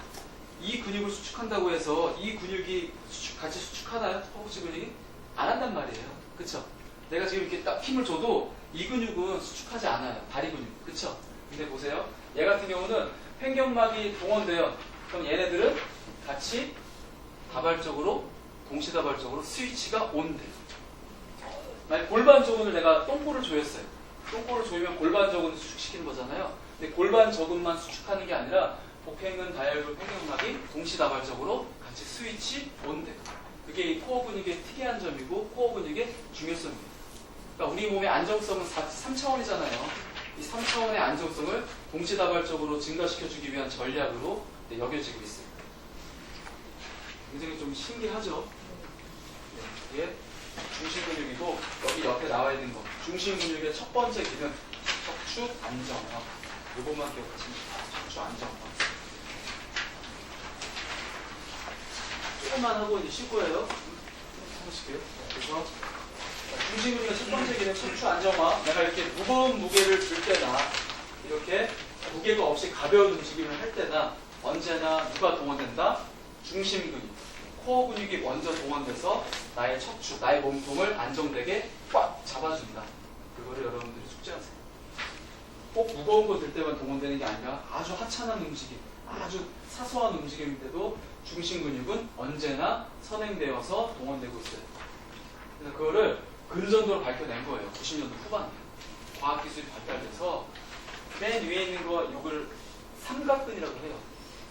이 근육을 수축한다고 해서 이 근육이 같이 수축하나요? 허벅지 근육이? 안 한단 말이에요. 그쵸? 내가 지금 이렇게 딱 힘을 줘도 이 근육은 수축하지 않아요. 다리 근육. 그쵸? 근데 보세요. 얘 같은 경우는 횡격막이 동원돼요. 그럼 얘네들은 같이 다발적으로, 동시다발적으로 스위치가 온돼요. 만약 골반 저근을 내가 똥꼬를 조였어요. 똥꼬를 조이면 골반 저근을 수축시키는 거잖아요. 근데 골반 저근만 수축하는 게 아니라 복행근, 다혈근, 횡격막이 동시다발적으로 같이 스위치 온돼요. 그게 이 코어 근육의 특이한 점이고 코어 근육의 중요성이에요. 그러니까 우리 몸의 안정성은 3차원이잖아요. 이 3차원의 안정성을 동시다발적으로 증가시켜주기 위한 전략으로 여겨지고 있어요. 굉장히 좀 신기하죠? 이게 중심 근육이고 여기 옆에 나와 있는 거 중심 근육의 첫 번째 기능 척추 안정화. 이것만 기억하시면 돼요. 척추 안정화. 조금만 하고 이제 쉴 거예요. 해보실게요. 그래서 중심 근육의 첫 번째 기능 척추 안정화. 내가 이렇게 무거운 무게를 들 때나 이렇게 무게가 없이 가벼운 움직임을 할 때나 언제나 누가 동원된다? 중심 근육. 코어 근육이 먼저 동원돼서 나의 척추, 나의 몸통을 안정되게 꽉 잡아준다. 그거를 여러분들이 숙지하세요. 꼭 무거운 거 들 때만 동원되는 게 아니라 아주 하찮은 움직임, 아주 사소한 움직임인데도 중심 근육은 언제나 선행되어서 동원되고 있어요. 그래서 그거를 근전도로 밝혀낸 거예요. 90년도 후반에. 과학기술이 발달돼서 맨 위에 있는 거 이걸 삼각근이라고 해요.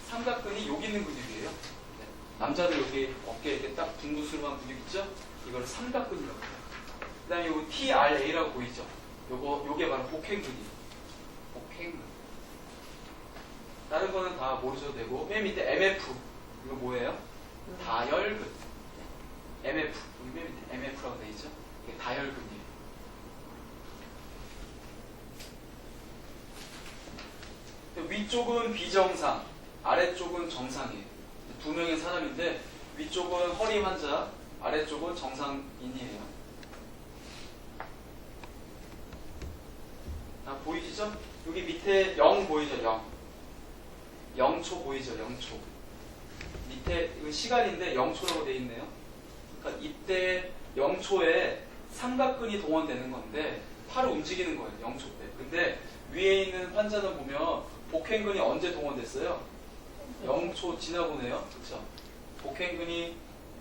삼각근이 여기 있는 근육이에요. 남자들 여기 어깨에 이렇게 딱 둥그스름한 근육 있죠? 이걸 삼각근이라고 해요. 그 다음에 여기 TRA라고 보이죠? 요게 바로 복행근이에요. 복행근. 다른 거는 다 모르셔도 되고, 맨 밑에 MF. 이거 뭐예요? 다혈근. MF. 여기 맨 밑에 MF라고 되어 있죠? 이게 다혈근이에요. 위쪽은 비정상, 아래쪽은 정상이에요. 두 명의 사람인데 위쪽은 허리 환자, 아래쪽은 정상인이에요. 보이시죠? 여기 밑에 0 보이죠? 0. 0초 보이죠? 0초. 밑에 이거 시간인데 0초라고 되어 있네요. 그러니까 이때 0초에 삼각근이 동원되는 건데 팔을 움직이는 거예요. 0초 때. 근데 위에 있는 환자는 보면 복행근이 언제 동원됐어요? 0초 지나고네요. 그렇죠? 복행근이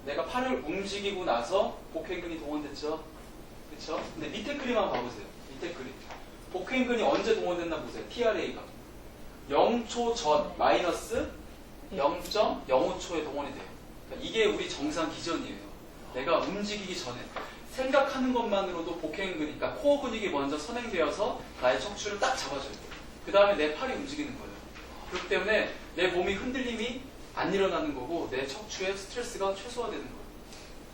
내가 팔을 움직이고 나서 복행근이 동원됐죠. 그렇죠? 근데 밑에 그림만 봐보세요. 밑에 그림. 복행근이 언제 동원됐나 보세요. TRA가 0초 전 마이너스 0.05초에 동원이 돼요. 그러니까 이게 우리 정상 기전이에요. 내가 움직이기 전에 생각하는 것만으로도 복행근이, 그러니까 코어 근육이 먼저 선행되어서 나의 척추를 딱 잡아줘요. 그 다음에 내 팔이 움직이는 거예요. 그렇기 때문에 내 몸이 흔들림이 안 일어나는 거고 내 척추의 스트레스가 최소화되는 거예요.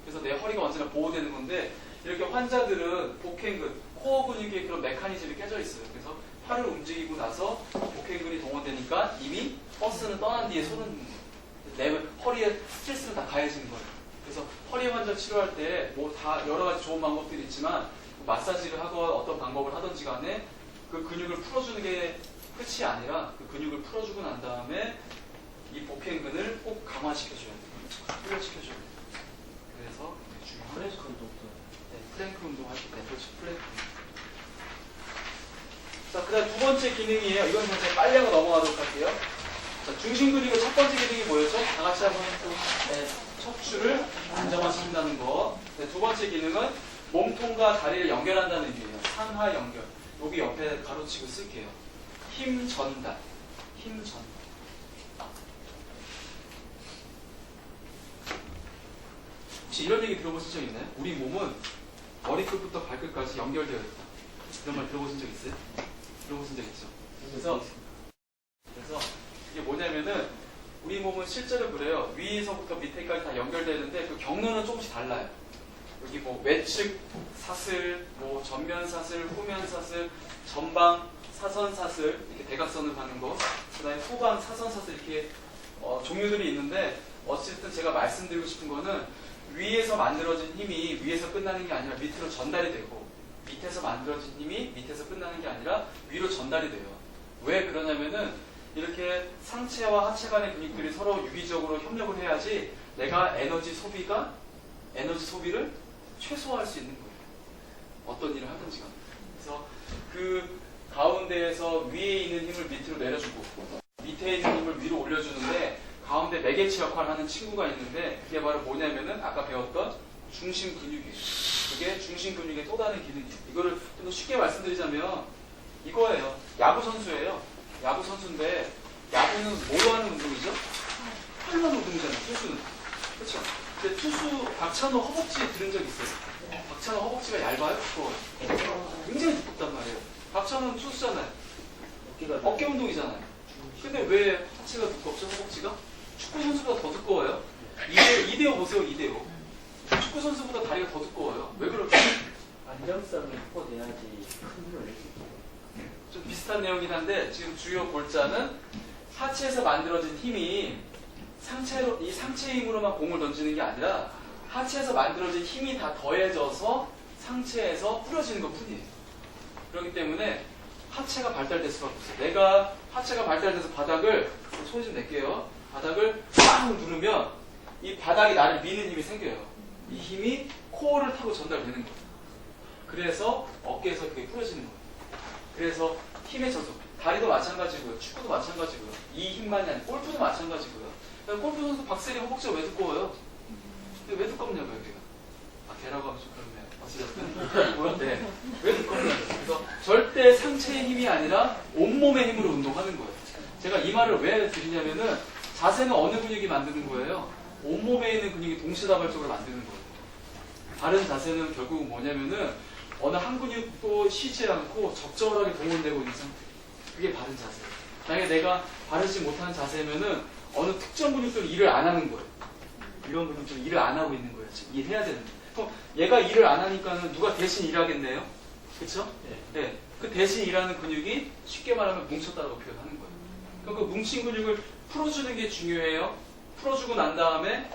그래서 내 허리가 언제나 보호되는 건데 이렇게 환자들은 복행근, 코어 근육에 그런 메커니즘이 깨져 있어요. 그래서 팔을 움직이고 나서 복행근이 동원되니까 이미 버스는 떠난 뒤에 손은 내 허리에 스트레스는 다 가해지는 거예요. 그래서 허리 환자 치료할 때 뭐 다 여러 가지 좋은 방법들이 있지만 마사지를 하거나 어떤 방법을 하든지 간에 그 근육을 풀어주는 게 끝이 아니라 그 근육을 풀어주고 난 다음에 이 복행근을 꼭 강화시켜줘야 돼요. 훈련시켜줘야 돼요. 그래서 중요한 프레스 운동도. 네, 플랭크 운동할 때 그렇죠. 플랭크. 자, 그 다음 두 번째 기능이에요. 이건 제가 빨리 하고 넘어가도록 할게요. 자, 중심 근육의 첫 번째 기능이 뭐였죠? 다 같이 한번 네, 척추를 안정화시킨다는 거. 네, 두 번째 기능은 몸통과 다리를 연결한다는 의미예요. 상하 연결. 여기 옆에 가로치고 쓸게요. 힘 전달. 힘 전달. 혹시 이런 얘기 들어보신 적 있나요? 우리 몸은 머리끝부터 발끝까지 연결되어 있다. 이런 말 들어보신 적 있어요? 들어보신 적 있죠? 그래서 이게 뭐냐면은 우리 몸은 실제로 그래요. 위에서부터 밑에까지 다 연결되는데 그 경로는 조금씩 달라요. 여기 뭐 외측 사슬, 뭐 전면 사슬, 후면 사슬, 전방 사선 사슬, 이렇게 대각선을 가는 거, 그 다음에 후방 사선 사슬 이렇게 종류들이 있는데 어쨌든 제가 말씀드리고 싶은 거는 위에서 만들어진 힘이 위에서 끝나는 게 아니라 밑으로 전달이 되고 밑에서 만들어진 힘이 밑에서 끝나는 게 아니라 위로 전달이 돼요. 왜 그러냐면은 이렇게 상체와 하체 간의 근육들이 서로 유기적으로 협력을 해야지 내가 에너지 소비를 최소화할 수 있는 거예요. 어떤 일을 하든지 간에. 그래서 그 가운데에서 위에 있는 힘을 밑으로 내려주고 밑에 있는 힘을 위로 올려주는데 가운데 매개체 역할을 하는 친구가 있는데 그게 바로 뭐냐면은 아까 배웠던 중심 근육이에요. 그게 중심 근육의 또 다른 기능이에요. 이거를 좀 더 쉽게 말씀드리자면 이거예요. 야구 선수예요. 야구 선수인데 야구는 뭐로 하는 운동이죠? 팔로 하는 운동이잖아요. 투수는. 그렇죠? 근데 투수 박찬호 허벅지 들은 적 있어요? 박찬호 허벅지가 얇아요? 두꺼워요? 굉장히 두껍단 말이에요. 박찬호는 투수잖아요. 어깨 운동이잖아요. 근데 왜 하체가 두껍죠? 허벅지가? 축구 선수보다 더 두꺼워요. 2대5 보세요. 2대5. 축구 선수보다 다리가 더 두꺼워요. 왜 그럴까요? 안정성이 확보돼야지 큰 힘을 낼 수 있어요. 좀 비슷한 내용이긴 한데 지금 주요 골자는 하체에서 만들어진 힘이 이 상체 힘으로만 공을 던지는 게 아니라 하체에서 만들어진 힘이 다 더해져서 상체에서 뿌려지는 것 뿐이에요. 그렇기 때문에 하체가 발달될 수밖에 없어요. 내가 하체가 발달돼서 바닥을 손 좀 낼게요. 바닥을 꽉 누르면 이 바닥이 나를 미는 힘이 생겨요. 이 힘이 코어를 타고 전달되는 거예요. 그래서 어깨에서 그게 뿌려지는 거예요. 그래서 힘의 전속. 다리도 마찬가지고요. 축구도 마찬가지고요. 이 힘만이 아니라 골프도 마찬가지고요. 골프 선수 박세리 허벅지가 왜 두꺼워요? 근데 왜 두껍냐고요, 걔가. 아, 걔라고 하면 좀 그렇네요. 어쨌든. 네. 왜 두껍냐고요. 그래서 절대 상체의 힘이 아니라 온몸의 힘으로 운동하는 거예요. 제가 이 말을 왜 드리냐면은 자세는 어느 근육이 만드는 거예요? 온몸에 있는 근육이 동시다발적으로 만드는 거예요. 바른 자세는 결국은 뭐냐면은 어느 한 근육도 쉬지 않고 적절하게 동원되고 있는 상태. 그게 바른 자세예요. 만약에 내가 바르지 못한 자세면은 어느 특정 근육들은 일을 안 하는 거예요. 이런 근육들은 일을 안 하고 있는 거예요. 지금 일해야 되는데. 그럼 얘가 일을 안 하니까는 누가 대신 일하겠네요? 그쵸? 네. 그 대신 일하는 근육이 쉽게 말하면 뭉쳤다라고 표현하는 거예요. 그럼 그 뭉친 근육을 풀어주는 게 중요해요. 풀어주고 난 다음에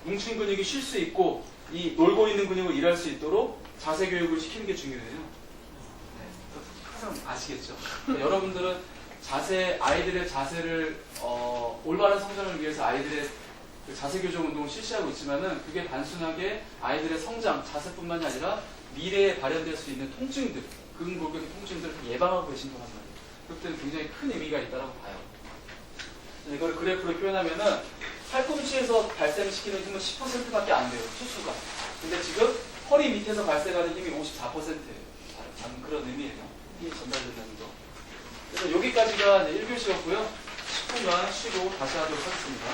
뭉친 근육이 쉴 수 있고 이 놀고 있는 근육을 일할 수 있도록 자세 교육을 시키는 게 중요해요. 네. 항상 아시겠죠? 여러분들은 아이들의 자세를 올바른 성장을 위해서 아이들의 그 자세 교정 운동을 실시하고 있지만은 그게 단순하게 아이들의 성장, 자세뿐만이 아니라 미래에 발현될 수 있는 통증들, 근골격의 통증들을 예방하고 계신 거란 말이에요. 그렇기 때문에 굉장히 큰 의미가 있다고 봐요. 이걸 그래프로 표현하면은 팔꿈치에서 발생시키는 힘은 10%밖에 안 돼요. 투수가. 근데 지금 허리 밑에서 발생하는 힘이 54%예요. 방금 그런 의미예요. 힘이 전달된다는 거. 그래서 여기까지가 이제 1교시였고요. 10분간 쉬고 다시 하도록 하겠습니다.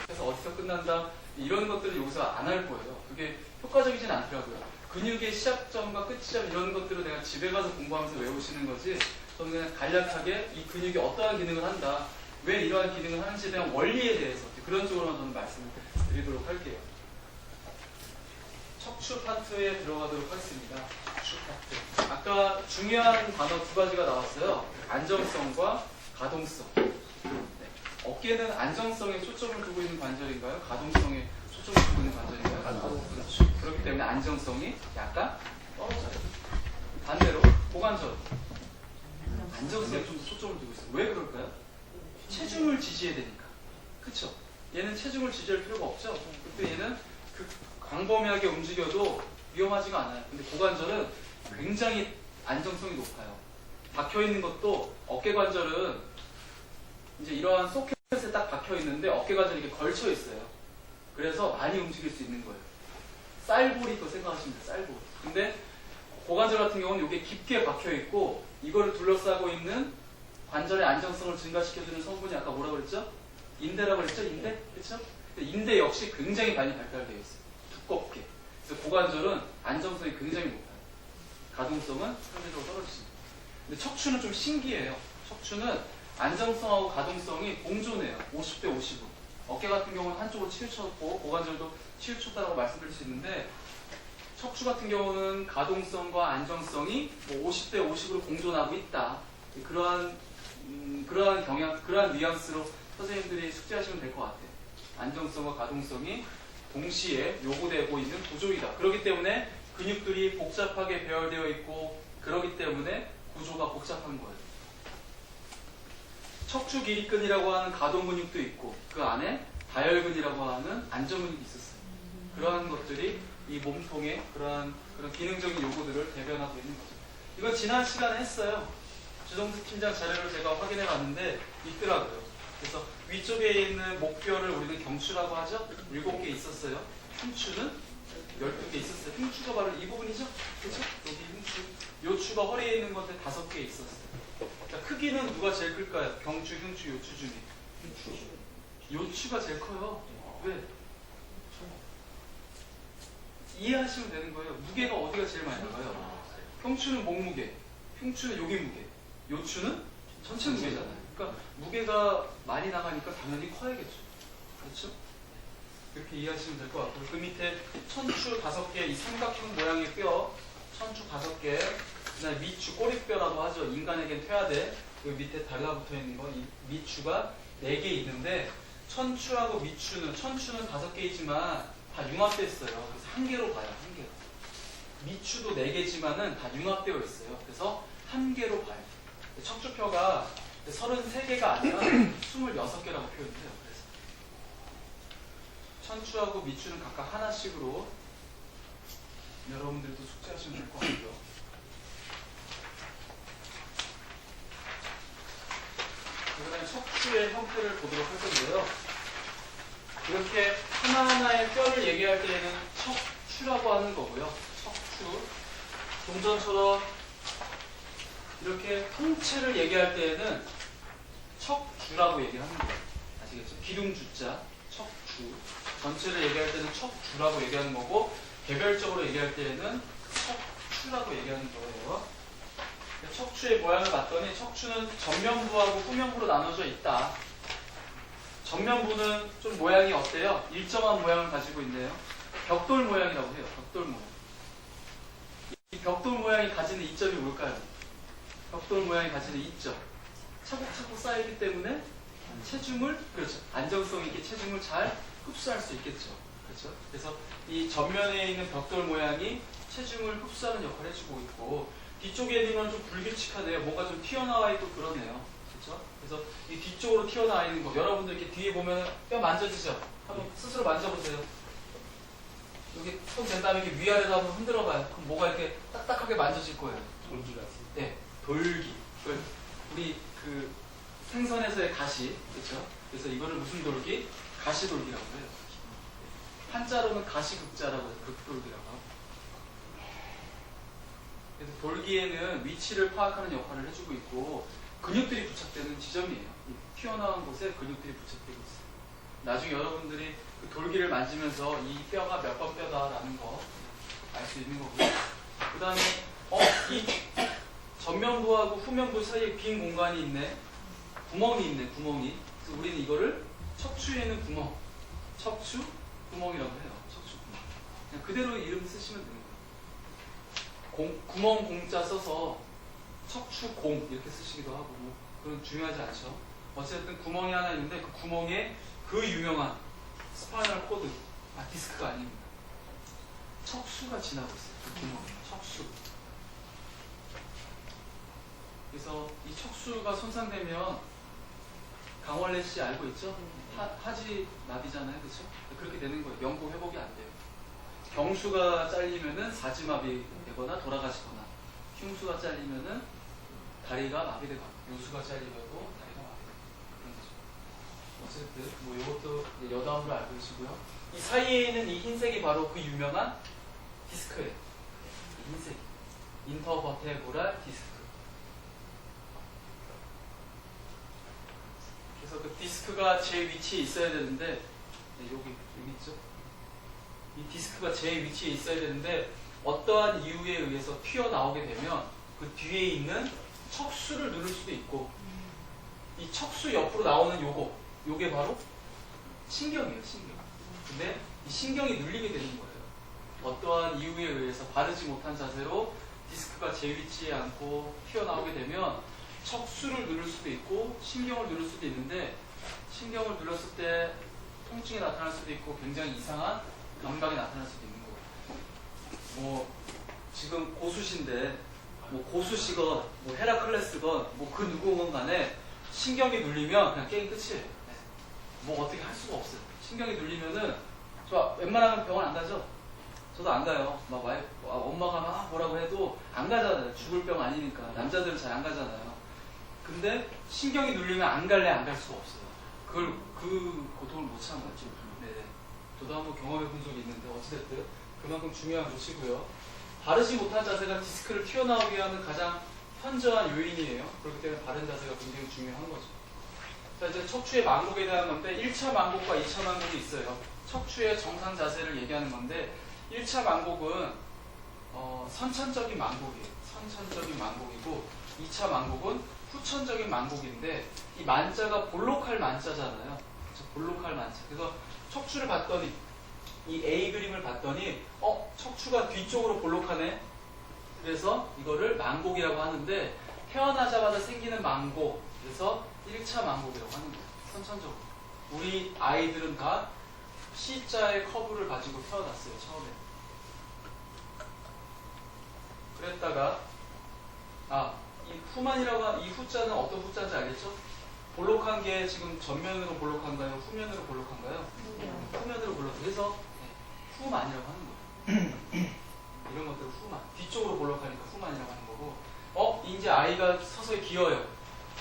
그래서 어디서 끝난다? 이런 것들을 여기서 안 할 거예요. 그게 효과적이진 않더라고요. 근육의 시작점과 끝점 이런 것들을 내가 집에 가서 공부하면서 외우시는 거지, 저는 그냥 간략하게 이 근육이 어떠한 기능을 한다, 왜 이러한 기능을 하는지에 대한 원리에 대해서 그런 쪽으로만 저는 말씀을 드리도록 할게요. 척추 파트에 들어가도록 하겠습니다. 척추 파트. 아까 중요한 단어 두 가지가 나왔어요. 안정성과 가동성. 네. 어깨는 안정성에 초점을 두고 있는 관절인가요? 가동성에 초점을 두고 있는 관절인가요? 그렇죠. 그렇기 때문에 안정성이 약간 떨어져요. 반대로 고관절. 안정성에 좀 더 초점을 두고 있어요. 왜 그럴까요? 체중을 지지해야 되니까. 그쵸? 얘는 체중을 지지할 필요가 없죠? 그때 얘는 광범위하게 움직여도 위험하지가 않아요. 근데 고관절은 굉장히 안정성이 높아요. 박혀있는 것도 어깨관절은 이제 이러한 소켓에 딱 박혀있는데 어깨관절이 이렇게 걸쳐있어요. 그래서 많이 움직일 수 있는 거예요. 쌀볼이 또 생각하시면 돼요. 쌀볼. 근데 고관절 같은 경우는 이게 깊게 박혀있고 이거를 둘러싸고 있는 관절의 안정성을 증가시켜주는 성분이 아까 뭐라고 그랬죠? 인대라고 그랬죠? 인대? 그렇죠? 인대 역시 굉장히 많이 발달되어 있어요. 두껍게. 그래서 고관절은 안정성이 굉장히 높아요. 가동성은 상대적으로 떨어지습니다. 근데 척추는 좀 신기해요. 척추는 안정성하고 가동성이 공존해요. 50대 50으로. 어깨 같은 경우는 한쪽으로 치우쳤고 고관절도 치우쳤다고 말씀드릴 수 있는데 척추 같은 경우는 가동성과 안정성이 뭐 50대 50으로 공존하고 있다. 그러한 경향, 그러한 뉘앙스로 선생님들이 숙제하시면 될 것 같아요. 안정성과 가동성이 동시에 요구되고 있는 구조이다. 그렇기 때문에 근육들이 복잡하게 배열되어 있고 그렇기 때문에 구조가 복잡한 거예요. 척추 길이근이라고 하는 가동 근육도 있고 그 안에 다혈근이라고 하는 안정 근육이 있었어요. 그러한 것들이 이 몸통의 그런 기능적인 요구들을 대변하고 있는 거죠. 이건 지난 시간에 했어요. 주정수 팀장 자료를 제가 확인해 봤는데 있더라고요. 그래서 위쪽에 있는 목뼈를 우리는 경추라고 하죠. 7개 있었어요. 흉추는 12개 있었어요. 흉추가 바로 이 부분이죠. 그렇죠? 여기 흉추. 요 추가 허리에 있는 건데 5개 있었어요. 자, 크기는 누가 제일 클까요? 경추, 흉추, 요추 중에. 요추가 제일 커요. 왜? 이해하시면 되는 거예요. 무게가 어디가 제일 많이 나가요? 경추는 몸무게, 흉추는 여기 무게, 요추는 전체 무게잖아요. 그러니까 무게가 많이 나가니까 당연히 커야겠죠. 그렇죠? 이렇게 이해하시면 될 것 같고요. 그 밑에 천추 5개, 이 삼각형 모양의 뼈, 천추 5개, 그다음에 미추, 꼬리뼈라고 하죠. 인간에겐 퇴화돼. 그 밑에 달라붙어 있는 거, 이 미추가 4개 있는데 천추하고 미추는, 천추는 5개이지만 다 융합됐어요. 그래서 1개로 봐요. 1개로. 미추도 4개지만은 다 융합되어 있어요. 그래서 1개로 봐요. 척추뼈가 33개가 아니라 26개라고 표현돼요. 그래서 천추하고 미추는 각각 하나씩으로 여러분들도 숙제하시면 될 것 같고요. 그다음에 척추의 형태를 보도록 할 건데요. 이렇게 하나하나의 뼈를 얘기할 때에는 척추라고 하는 거고요. 척추. 동전처럼 이렇게 통째를 얘기할 때에는 척주라고 얘기하는 거예요. 아시겠죠? 기둥주자, 척주. 전체를 얘기할 때는 척주라고 얘기하는 거고 개별적으로 얘기할 때에는 척추라고 얘기하는 거예요. 척추의 모양을 봤더니 척추는 전면부하고 후면부로 나눠져 있다. 전면부는 좀 모양이 어때요? 일정한 모양을 가지고 있네요. 벽돌 모양이라고 해요. 벽돌 모양. 이 벽돌 모양이 가지는 이점이 뭘까요? 벽돌 모양이 가지는 이점. 차곡차곡 쌓이기 때문에 체중을, 그렇죠. 안정성 있게 체중을 잘 흡수할 수 있겠죠. 그렇죠. 그래서 이 전면에 있는 벽돌 모양이 체중을 흡수하는 역할을 해주고 있고 뒤쪽에 있는 건 좀 불규칙하네요. 뭐가 좀 튀어나와 있고 그러네요. 그렇죠? 그래서 이 뒤쪽으로 튀어나와 있는 거, 여러분들 이렇게 뒤에 보면 뼈 만져지죠? 한번 스스로 만져보세요. 여기 손 댄 다음에 이렇게 위아래로 한번 흔들어봐요. 그럼 뭐가 이렇게 딱딱하게 만져질 거예요. 돌기 같은. 네, 돌기. 우리 그 생선에서의 가시, 그렇죠? 그래서 이거를 무슨 돌기? 가시돌기라고 해요. 한자로는 가시극자라고 해서 극돌기라고 하고. 그래서 돌기에는 위치를 파악하는 역할을 해주고 있고 근육들이 부착되는 지점이에요. 이 튀어나온 곳에 근육들이 부착되고 있어요. 나중에 여러분들이 그 돌기를 만지면서 이 뼈가 몇 번 뼈다라는 거 알 수 있는 거고요. 그 다음에 이 전면부하고 후면부 사이에 빈 공간이 있네. 구멍이 있네. 구멍이. 그래서 우리는 이거를 척추에 있는 구멍, 척추 구멍이라고 해요. 척추 구멍. 그냥 그대로 이름 쓰시면 됩니다. 구멍 공자 써서 척추공 이렇게 쓰시기도 하고 뭐 그건 중요하지 않죠. 어쨌든 구멍이 하나 있는데 그 구멍에 그 유명한 스파이널 코드, 디스크가 아닙니다. 척수가 지나고 있어요. 그 구멍에 척수. 그래서 이 척수가 손상되면 강원래 씨 알고 있죠? 하지 나비잖아요, 그렇죠? 그렇게 되는 거예요. 영구 회복이 안 돼요. 경수가 잘리면은 사지마비 되거나 돌아가시거나, 흉수가 잘리면은 다리가 마비되거나, 요수가 잘리면도 다리가 마비되거나 그런 거죠. 어쨌든 뭐 이것도 여담으로 알고 계시고요. 이 사이에 있는 이 흰색이 바로 그 유명한 디스크예요. 이 흰색 인터버테브랄 디스크. 그래서 그 디스크가 제 위치에 있어야 되는데 여기 있죠? 이 디스크가 제 위치에 있어야 되는데 어떠한 이유에 의해서 튀어나오게 되면 그 뒤에 있는 척수를 누를 수도 있고 이 척수 옆으로 나오는 요게 바로 신경이에요. 신경. 근데 이 신경이 눌리게 되는 거예요. 어떠한 이유에 의해서 바르지 못한 자세로 디스크가 제 위치에 앉고 튀어나오게 되면 척수를 누를 수도 있고 신경을 누를 수도 있는데 신경을 눌렀을 때 통증이 나타날 수도 있고 굉장히 이상한 감각이 나타날 수도 있는 거예요. 뭐 지금 고수신데 뭐 고수시건 뭐 헤라클레스건 뭐 그 누구건 간에 신경이 눌리면 그냥 게임 끝이에요. 네. 뭐 어떻게 할 수가 없어요. 신경이 눌리면은 저 웬만하면 병원 안 가죠? 저도 안 가요. 막 엄마가 막 뭐라고 해도 안 가잖아요. 죽을 병 아니니까. 남자들은 잘 안 가잖아요. 근데 신경이 눌리면 안 갈래 안 갈 수가 없어요. 그 고통을 못 참았죠. 네. 저도 한번 경험해 본 적이 있는데 어찌됐든 그만큼 중요한 조치고요. 바르지 못한 자세가 디스크를 튀어나오게 하는 가장 현저한 요인이에요. 그렇기 때문에 바른 자세가 굉장히 중요한 거죠. 자, 이제 척추의 망곡에 대한 건데 1차 망곡과 2차 망곡이 있어요. 척추의 정상 자세를 얘기하는 건데 1차 망곡은 선천적인 망곡이에요. 선천적인 망곡이고 2차 망곡은 후천적인 망곡인데 이 만자가 볼록할 만자잖아요. 볼록할 만자. 그래서 척추를 봤더니 이 A 그림을 봤더니 척추가 뒤쪽으로 볼록하네. 그래서 이거를 망곡이라고 하는데 태어나자마자 생기는 망곡. 그래서 1차 망곡이라고 하는 거예요. 선천적으로. 우리 아이들은 다 C자의 커브를 가지고 태어났어요. 처음에. 그랬다가 이 후만이라고 이 후자는 어떤 후자인지 알겠죠? 볼록한 게 지금 전면으로 볼록한가요? 후면으로 볼록한가요? 후면으로 볼록. 그래서 후만이라고 하는 거예요. 이런 것들을 후만. 뒤쪽으로 볼록하니까 후만이라고 하는 거고. 이제 아이가 서서히 기어요.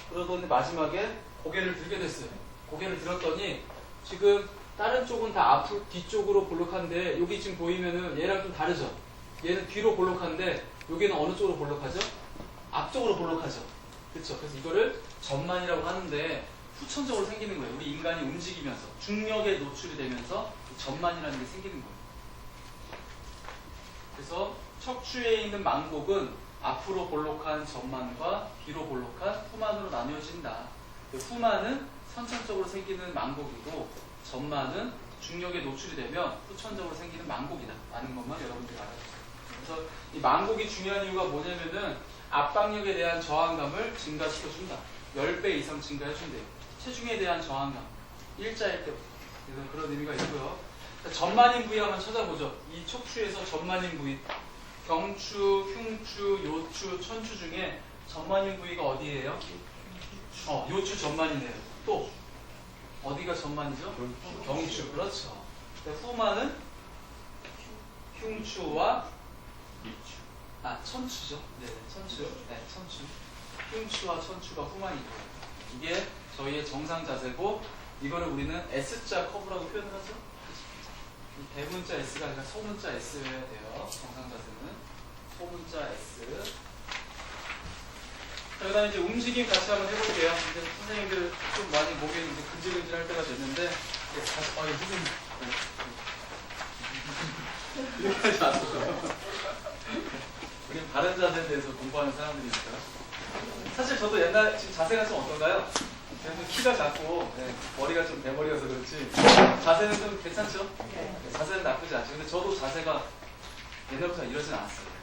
그러더니 마지막에 고개를 들게 됐어요. 고개를 들었더니 지금 다른 쪽은 다 뒤쪽으로 볼록한데 여기 지금 보이면은 얘랑 좀 다르죠? 얘는 뒤로 볼록한데 여기는 어느 쪽으로 볼록하죠? 앞쪽으로 볼록하죠. 그렇죠? 그래서 이거를 전만이라고 하는데 후천적으로 생기는 거예요. 우리 인간이 움직이면서 중력에 노출이 되면서 전만이라는 게 생기는 거예요. 그래서 척추에 있는 망곡은 앞으로 볼록한 전만과 뒤로 볼록한 후만으로 나뉘어진다. 후만은 선천적으로 생기는 망곡이고 전만은 중력에 노출이 되면 후천적으로 생기는 망곡이다 라는 것만 여러분들이 알아주세요. 그래서 이 망곡이 중요한 이유가 뭐냐면은 압박력에 대한 저항감을 증가시켜준다. 10배 이상 증가해준대요. 체중에 대한 저항감. 일자일 때부터. 그래서 그런 의미가 있고요. 전만인 부위 한번 찾아보죠. 이 척추에서 전만인 부위. 경추, 흉추, 요추, 천추 중에 전만인 부위가 어디예요? 요추 전만이네요. 또 어디가 전만이죠? 경추. 그렇죠. 후만은 흉추와 천추죠. 네, 천추. 네, 천추. 흉추와 천추가 후만이고 이게 저희의 정상 자세고 이거를 우리는 S자 커브라고 표현을 하죠. 이 대문자 S가 아니라 소문자 S여야 돼요. 정상 자세는 소문자 S. 자, 그 다음에 이제 움직임 같이 한번 해볼게요. 이제 선생님들 좀 많이 목에 이제 근질근질 할 때가 됐는데, 다시, 선생님. 이렇게 하지 마세요. 우리 바른 자세에 대해서 공부하는 사람들이니까. 사실 저도 옛날, 지금 자세가 좀 어떤가요? 그래도 키가 작고, 머리가 좀 대머리여서 그렇지. 자세는 좀 괜찮죠? 자세는 나쁘지 않죠. 근데 저도 자세가 옛날부터 이러진 않았어요.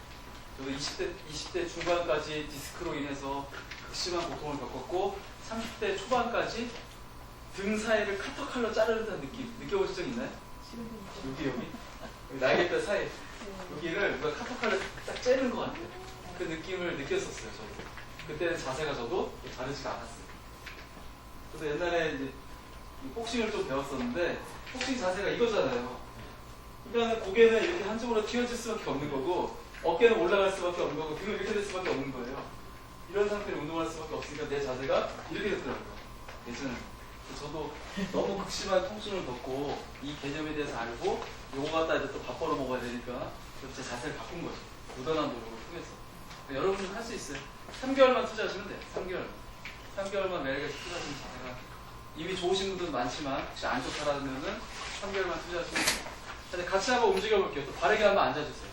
저도 20대 중반까지 디스크로 인해서 극심한 고통을 겪었고 30대 초반까지 등 사이를 카터칼로 자르는 느낌 느껴보신 적 있나요? 여기 날개뼈 사이 여기를 누가 카터칼로 딱 째는 것 같아요. 그 느낌을 느꼈었어요. 저도 그때는 자세가 저도 다르지가 않았어요. 저도 옛날에 이제 복싱을 좀 배웠었는데 복싱 자세가 이거잖아요. 그러니까 고개는 이렇게 한쪽으로 튀어질 수밖에 없는 거고 어깨는 올라갈 수밖에 없는 거고 등은 이렇게 될 수밖에 없는 거예요. 이런 상태로 운동할 수밖에 없으니까 내 자세가 이렇게 됐더라고요. 예전에. 저도 너무 극심한 통증을 겪고 이 개념에 대해서 알고 요거 갖다 이제 또 밥 벌어 먹어야 되니까 제 자세를 바꾼 거죠. 무던한 노력을 통해서. 여러분은 할 수 있어요. 3개월만 투자하시면 돼요. 3개월만 매일같이 투자하시면 자세가 이미 좋으신 분들은 많지만 혹시 안 좋다라면은 3개월만 투자하시면 돼요. 같이 한번 움직여 볼게요. 또 바르게 한번 앉아주세요.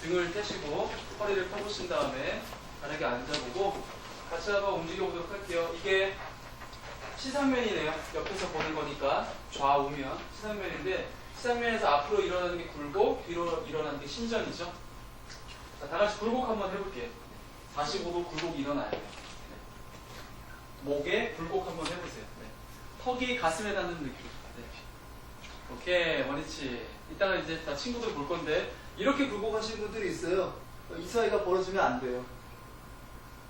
등을 펴시고 허리를 펴보신 다음에 바르게 앉아보고 같이 한번 움직여보도록 할게요. 이게 시상면이네요. 옆에서 보는 거니까 좌우면 시상면인데 시상면에서 앞으로 일어나는 게 굴곡, 뒤로 일어나는 게 신전이죠. 자, 다 같이 굴곡 한번 해볼게요. 45도 굴곡 일어나요. 목에 굴곡 한번 해보세요. 턱이 가슴에 닿는 느낌. 오케이, 원위치. 이따가 이제 다 친구들 볼 건데 이렇게 굴곡하시는 분들이 있어요. 이 사이가 벌어지면 안 돼요.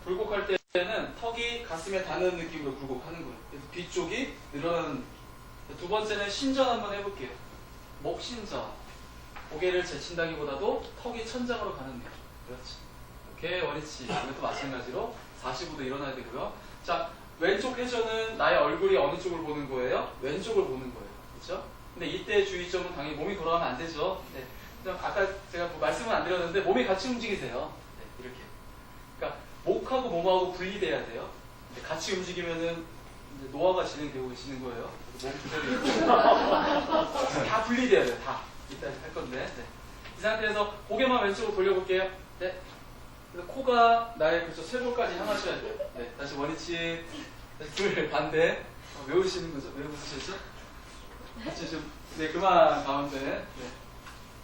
굴곡할 때는 턱이 가슴에 닿는 느낌으로 굴곡하는 거예요. 그래서 뒤쪽이 늘어나는. 두 번째는 신전 한번 해볼게요. 목 신전. 고개를 제친다기보다도 턱이 천장으로 가는 느낌. 그렇지. 오케이, 원위치. 이것도 마찬가지로 45도 일어나야 되고요. 자, 왼쪽 회전은 나의 얼굴이 어느 쪽을 보는 거예요? 왼쪽을 보는 거예요. 그렇죠? 근데 이때 주의점은 당연히 몸이 돌아가면 안 되죠. 네. 아까 제가 말씀은 안 드렸는데 몸이 같이 움직이세요. 네, 이렇게. 그러니까 목하고 몸하고 분리돼야 돼요. 같이 움직이면은 이제 노화가 진행되고 계시는 거예요. 몸 그대로 다 분리돼야 돼요. 다. 이따 할 건데. 네. 이 상태에서 고개만 왼쪽으로 돌려볼게요. 네. 그래서 코가 나의 그렇죠 쇄골까지 향하셔야 돼요. 네. 다시 원위치. 다시 둘 반대. 외우시는 거죠? 왜 웃으셨죠? 다시 좀. 네, 그만 가운데. 네.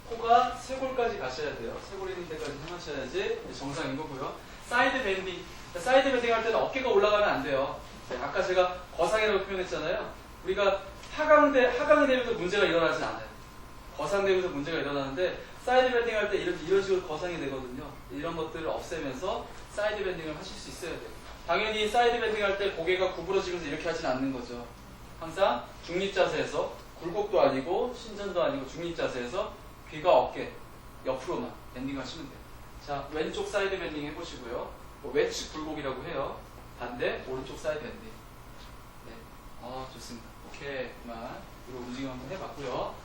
코가 쇄골까지 가셔야 돼요. 쇄골 있는 데까지 향하셔야지 정상인 거고요. 사이드 밴딩. 사이드 밴딩 할 때는 어깨가 올라가면 안 돼요. 네, 아까 제가 거상이라고 표현했잖아요. 우리가 하강이 되면서 문제가 일어나진 않아요. 거상되면서 문제가 일어나는데 사이드 밴딩 할 때 이런 식으로 거상이 되거든요. 이런 것들을 없애면서 사이드 밴딩을 하실 수 있어야 돼요. 당연히 사이드 밴딩 할 때 고개가 구부러지면서 이렇게 하진 않는 거죠. 항상 중립 자세에서 굴곡도 아니고 신전도 아니고 중립 자세에서 귀가 어깨 옆으로만 밴딩 하시면 돼요. 자, 왼쪽 사이드 밴딩 해보시고요. 외측 굴곡이라고 해요. 반대 오른쪽 사이드 밴딩. 네, 좋습니다. 오케이, 그만. 이거 움직임 한번 해봤고요.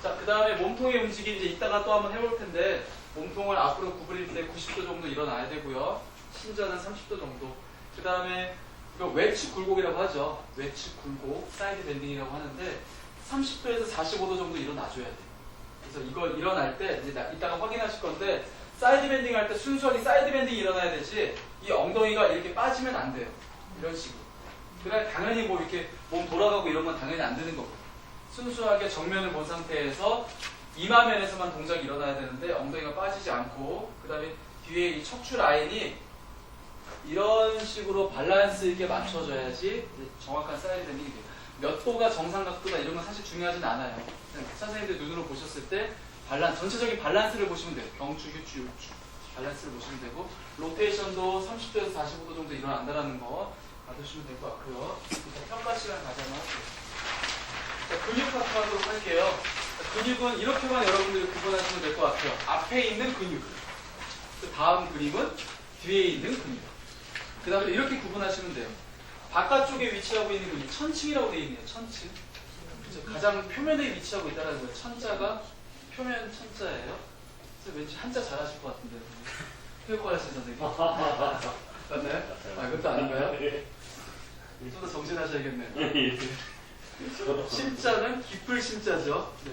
자, 그 다음에 몸통의 움직임 이제 이따가 또 한번 해볼 텐데 몸통을 앞으로 구부릴 때 90도 정도 일어나야 되고요. 신전은 30도 정도. 그 다음에 이거 외측 굴곡이라고 하죠. 외측 굴곡, 사이드 밴딩이라고 하는데 30도에서 45도 정도 일어나줘야 돼요. 그래서 이걸 일어날 때 이제 이따가 확인하실 건데 사이드 밴딩 할 때 순수하게 사이드 밴딩이 일어나야 되지 이 엉덩이가 이렇게 빠지면 안 돼요. 이런 식으로. 그래 당연히 뭐 이렇게 몸 돌아가고 이런 건 당연히 안 되는 거고 순수하게 정면을 본 상태에서 이마면에서만 동작이 일어나야 되는데 엉덩이가 빠지지 않고 그 다음에 뒤에 이 척추 라인이 이런 식으로 밸런스 있게 맞춰져야지 정확한 사이드 밴딩이 돼요. 몇 도가 정상 각도가 이런 건 사실 중요하진 않아요. 선생님들 눈으로 보셨을 때 전체적인 밸런스를 보시면 돼요. 경추, 휴추, 요추 밸런스를 보시면 되고 로테이션도 30도에서 45도 정도 일어난다는 거 가두시면 될 것 같고요. 일단 평가 시간 가자면 자, 근육 파트 하도록 할게요. 자, 근육은 이렇게만 여러분들이 구분하시면 될 것 같아요. 앞에 있는 근육, 그 다음 그림은 뒤에 있는 근육. 그 다음에 이렇게 구분하시면 돼요. 바깥쪽에 위치하고 있는 근육, 천층이라고 되어 있네요. 천층. 그렇죠? 가장 표면에 위치하고 있다는 거예요. 천자가 표면 천자예요. 그래서 왠지 한자 잘하실 것 같은데. 교육과 하신 선생님. 맞나요? 아, 이것도 아닌가요? 좀 더 정진하셔야겠네요. 심자는 깊을 심자죠. 네.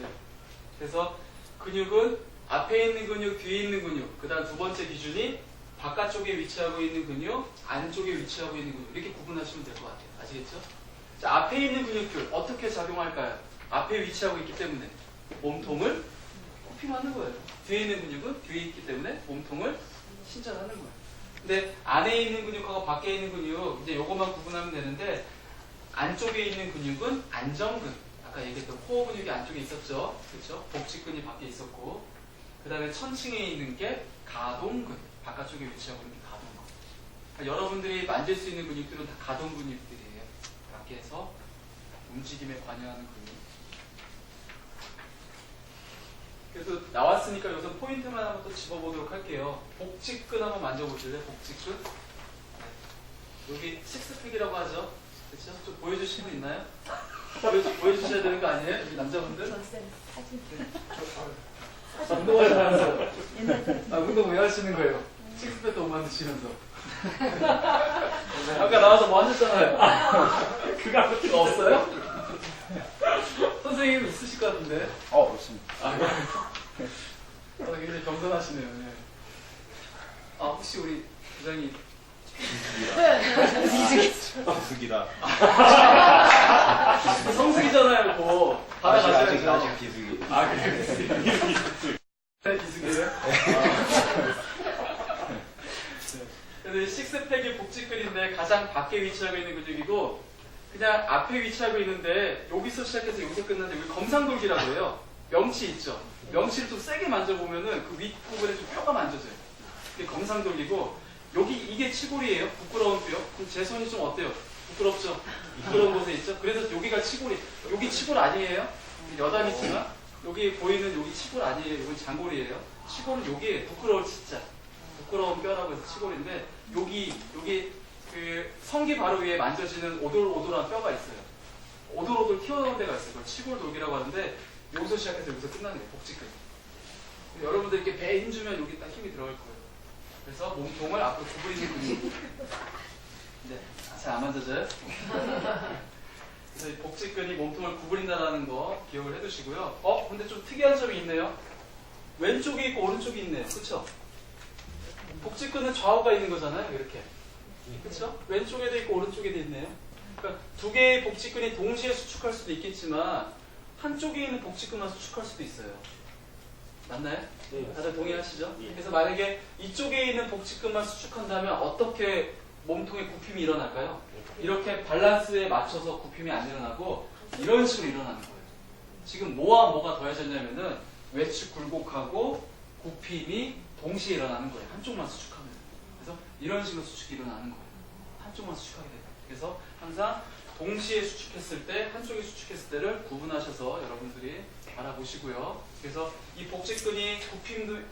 그래서 근육은 앞에 있는 근육, 뒤에 있는 근육. 그 다음 두 번째 기준이 바깥쪽에 위치하고 있는 근육, 안쪽에 위치하고 있는 근육. 이렇게 구분하시면 될 것 같아요. 아시겠죠? 자, 앞에 있는 근육들 어떻게 작용할까요? 앞에 위치하고 있기 때문에 몸통을 굽힘하는 거예요. 뒤에 있는 근육은 뒤에 있기 때문에 몸통을 신전하는 거예요. 근데 안에 있는 근육하고 밖에 있는 근육 이제 요것만 구분하면 되는데 안쪽에 있는 근육은 안정근. 아까 얘기했던 코어 근육이 안쪽에 있었죠. 그렇죠? 복직근이 밖에 있었고 그 다음에 천층에 있는 게 가동근. 바깥쪽에 위치하고 있는 게 가동근. 그러니까 여러분들이 만질 수 있는 근육들은 다 가동 근육들이에요. 밖에서 움직임에 관여하는 근육. 그래서 나왔으니까 여기서 포인트만 한번 또 집어보도록 할게요. 복직근 한번 만져보실래요? 복직근. 네. 여기 식스팩이라고 하죠. 그렇죠? 좀 보여주실 분 있나요? 보여주셔야 되는 거 아니에요? 여기 남자분들? 운동하시면서. 아, 운동 왜 하시는 거예요? 식스팩도 못 만드시면서. 아까 나와서 뭐 하셨잖아요. 그거 없어요? 선생님 있으실 것 같은데. 없습니다. 아, 굉장히 겸손하시네요. 네. 아, 혹시 우리 부장님. 기숙이라. 성숙이잖아요, 그거. 받아가셔야죠. 아직 기숙이. 아, 그래요? 네, 기숙이에요? 그래서 식스팩이 복직근인데 가장 밖에 위치하고 있는 근육이고 그냥 앞에 위치하고 있는데 여기서 시작해서 여기서 끝나는데 여기 검상돌기라고 해요. 명치 있죠? 명치를 좀 세게 만져보면은 그 윗부분에 좀 뼈가 만져져요. 그게 검상돌기고 여기 이게 치골이에요. 부끄러운 뼈. 그럼 제 손이 좀 어때요? 부끄럽죠? 부끄러운 곳에 있죠? 그래서 여기가 치골이. 여기 치골 아니에요? 여담이지만 여기 보이는 여기 치골 아니에요. 여기 장골이에요. 치골은 여기에 부끄러울 치자. 부끄러운 뼈라고 해서 치골인데 여기 그 성기 바로 위에 만져지는 오돌오돌한 뼈가 있어요. 오돌오돌 튀어나온 데가 있어요. 그걸 치골돌기라고 하는데 여기서 시작해서 여기서 끝나는 거예요. 복직근. 여러분들 이렇게 배에 힘주면 여기 딱 힘이 들어갈 거예요. 그래서 몸통을 앞으로 구부리는 근육. 네, 잘 안 만져져요? 그래서 이 복직근이 몸통을 구부린다는 거 기억을 해두시고요. 근데 좀 특이한 점이 있네요. 왼쪽이 있고 오른쪽이 있네요. 그쵸? 복직근은 좌우가 있는 거잖아요. 이렇게. 그쵸? 왼쪽에도 있고 오른쪽에도 있네요. 그러니까 두 개의 복직근이 동시에 수축할 수도 있겠지만 한쪽에 있는 복직근만 수축할 수도 있어요. 맞나요? 네. 다들 동의하시죠? 예. 그래서 만약에 이쪽에 있는 복직근만 수축한다면 어떻게 몸통의 굽힘이 일어날까요? 이렇게 밸런스에 맞춰서 굽힘이 안 일어나고 이런 식으로 일어나는 거예요. 지금 뭐와 뭐가 더해졌냐면은 외측 굴곡하고 굽힘이 동시에 일어나는 거예요. 한쪽만 수축하면. 그래서 이런 식으로 수축이 일어나는 거예요. 한쪽만 수축하게 돼요. 그래서 항상 동시에 수축했을 때, 한쪽이 수축했을 때를 구분하셔서 여러분들이 알아보시고요. 그래서 이 복직근이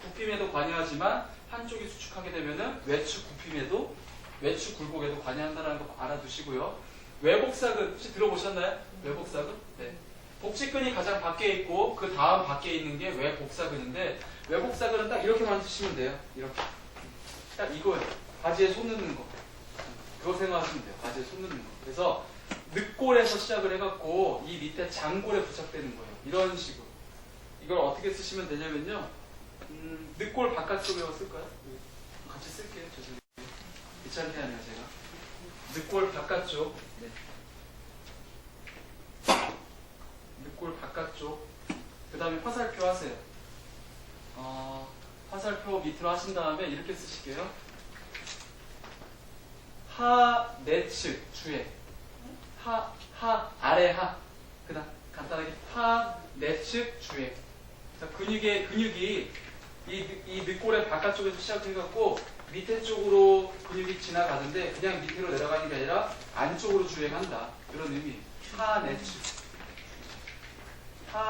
굽힘에도 관여하지만 한쪽이 수축하게 되면은 외측 굽힘에도 외측 굴곡에도 관여한다는 거 알아두시고요. 외복사근 혹시 들어보셨나요? 외복사근? 네. 복직근이 가장 밖에 있고 그 다음 밖에 있는 게 외복사근인데 외복사근은 딱 이렇게 만드시면 돼요. 이렇게. 딱 이거예요. 바지에 손 넣는 거. 그거 생각하시면 돼요. 바지에 손 넣는 거. 그래서 늑골에서 시작을 해갖고 이 밑에 장골에 부착되는 거예요. 이런 식으로. 이걸 어떻게 쓰시면 되냐면요. 늑골 바깥쪽에 쓸까요? 같이 쓸게요. 죄송해요. 귀찮게 하네요, 제가. 늑골 바깥쪽. 네. 늑골 바깥쪽. 그 다음에 화살표 하세요. 화살표 밑으로 하신 다음에 이렇게 쓰실게요. 하, 내측, 주에. 아래 하. 그 다음 간단하게 하, 내측, 주에. 자, 근육이 이 늑골의 바깥쪽에서 시작해갖고 밑에 쪽으로 근육이 지나가는데 그냥 밑으로 내려가는 게 아니라 안쪽으로 주행한다. 이런 의미. 하하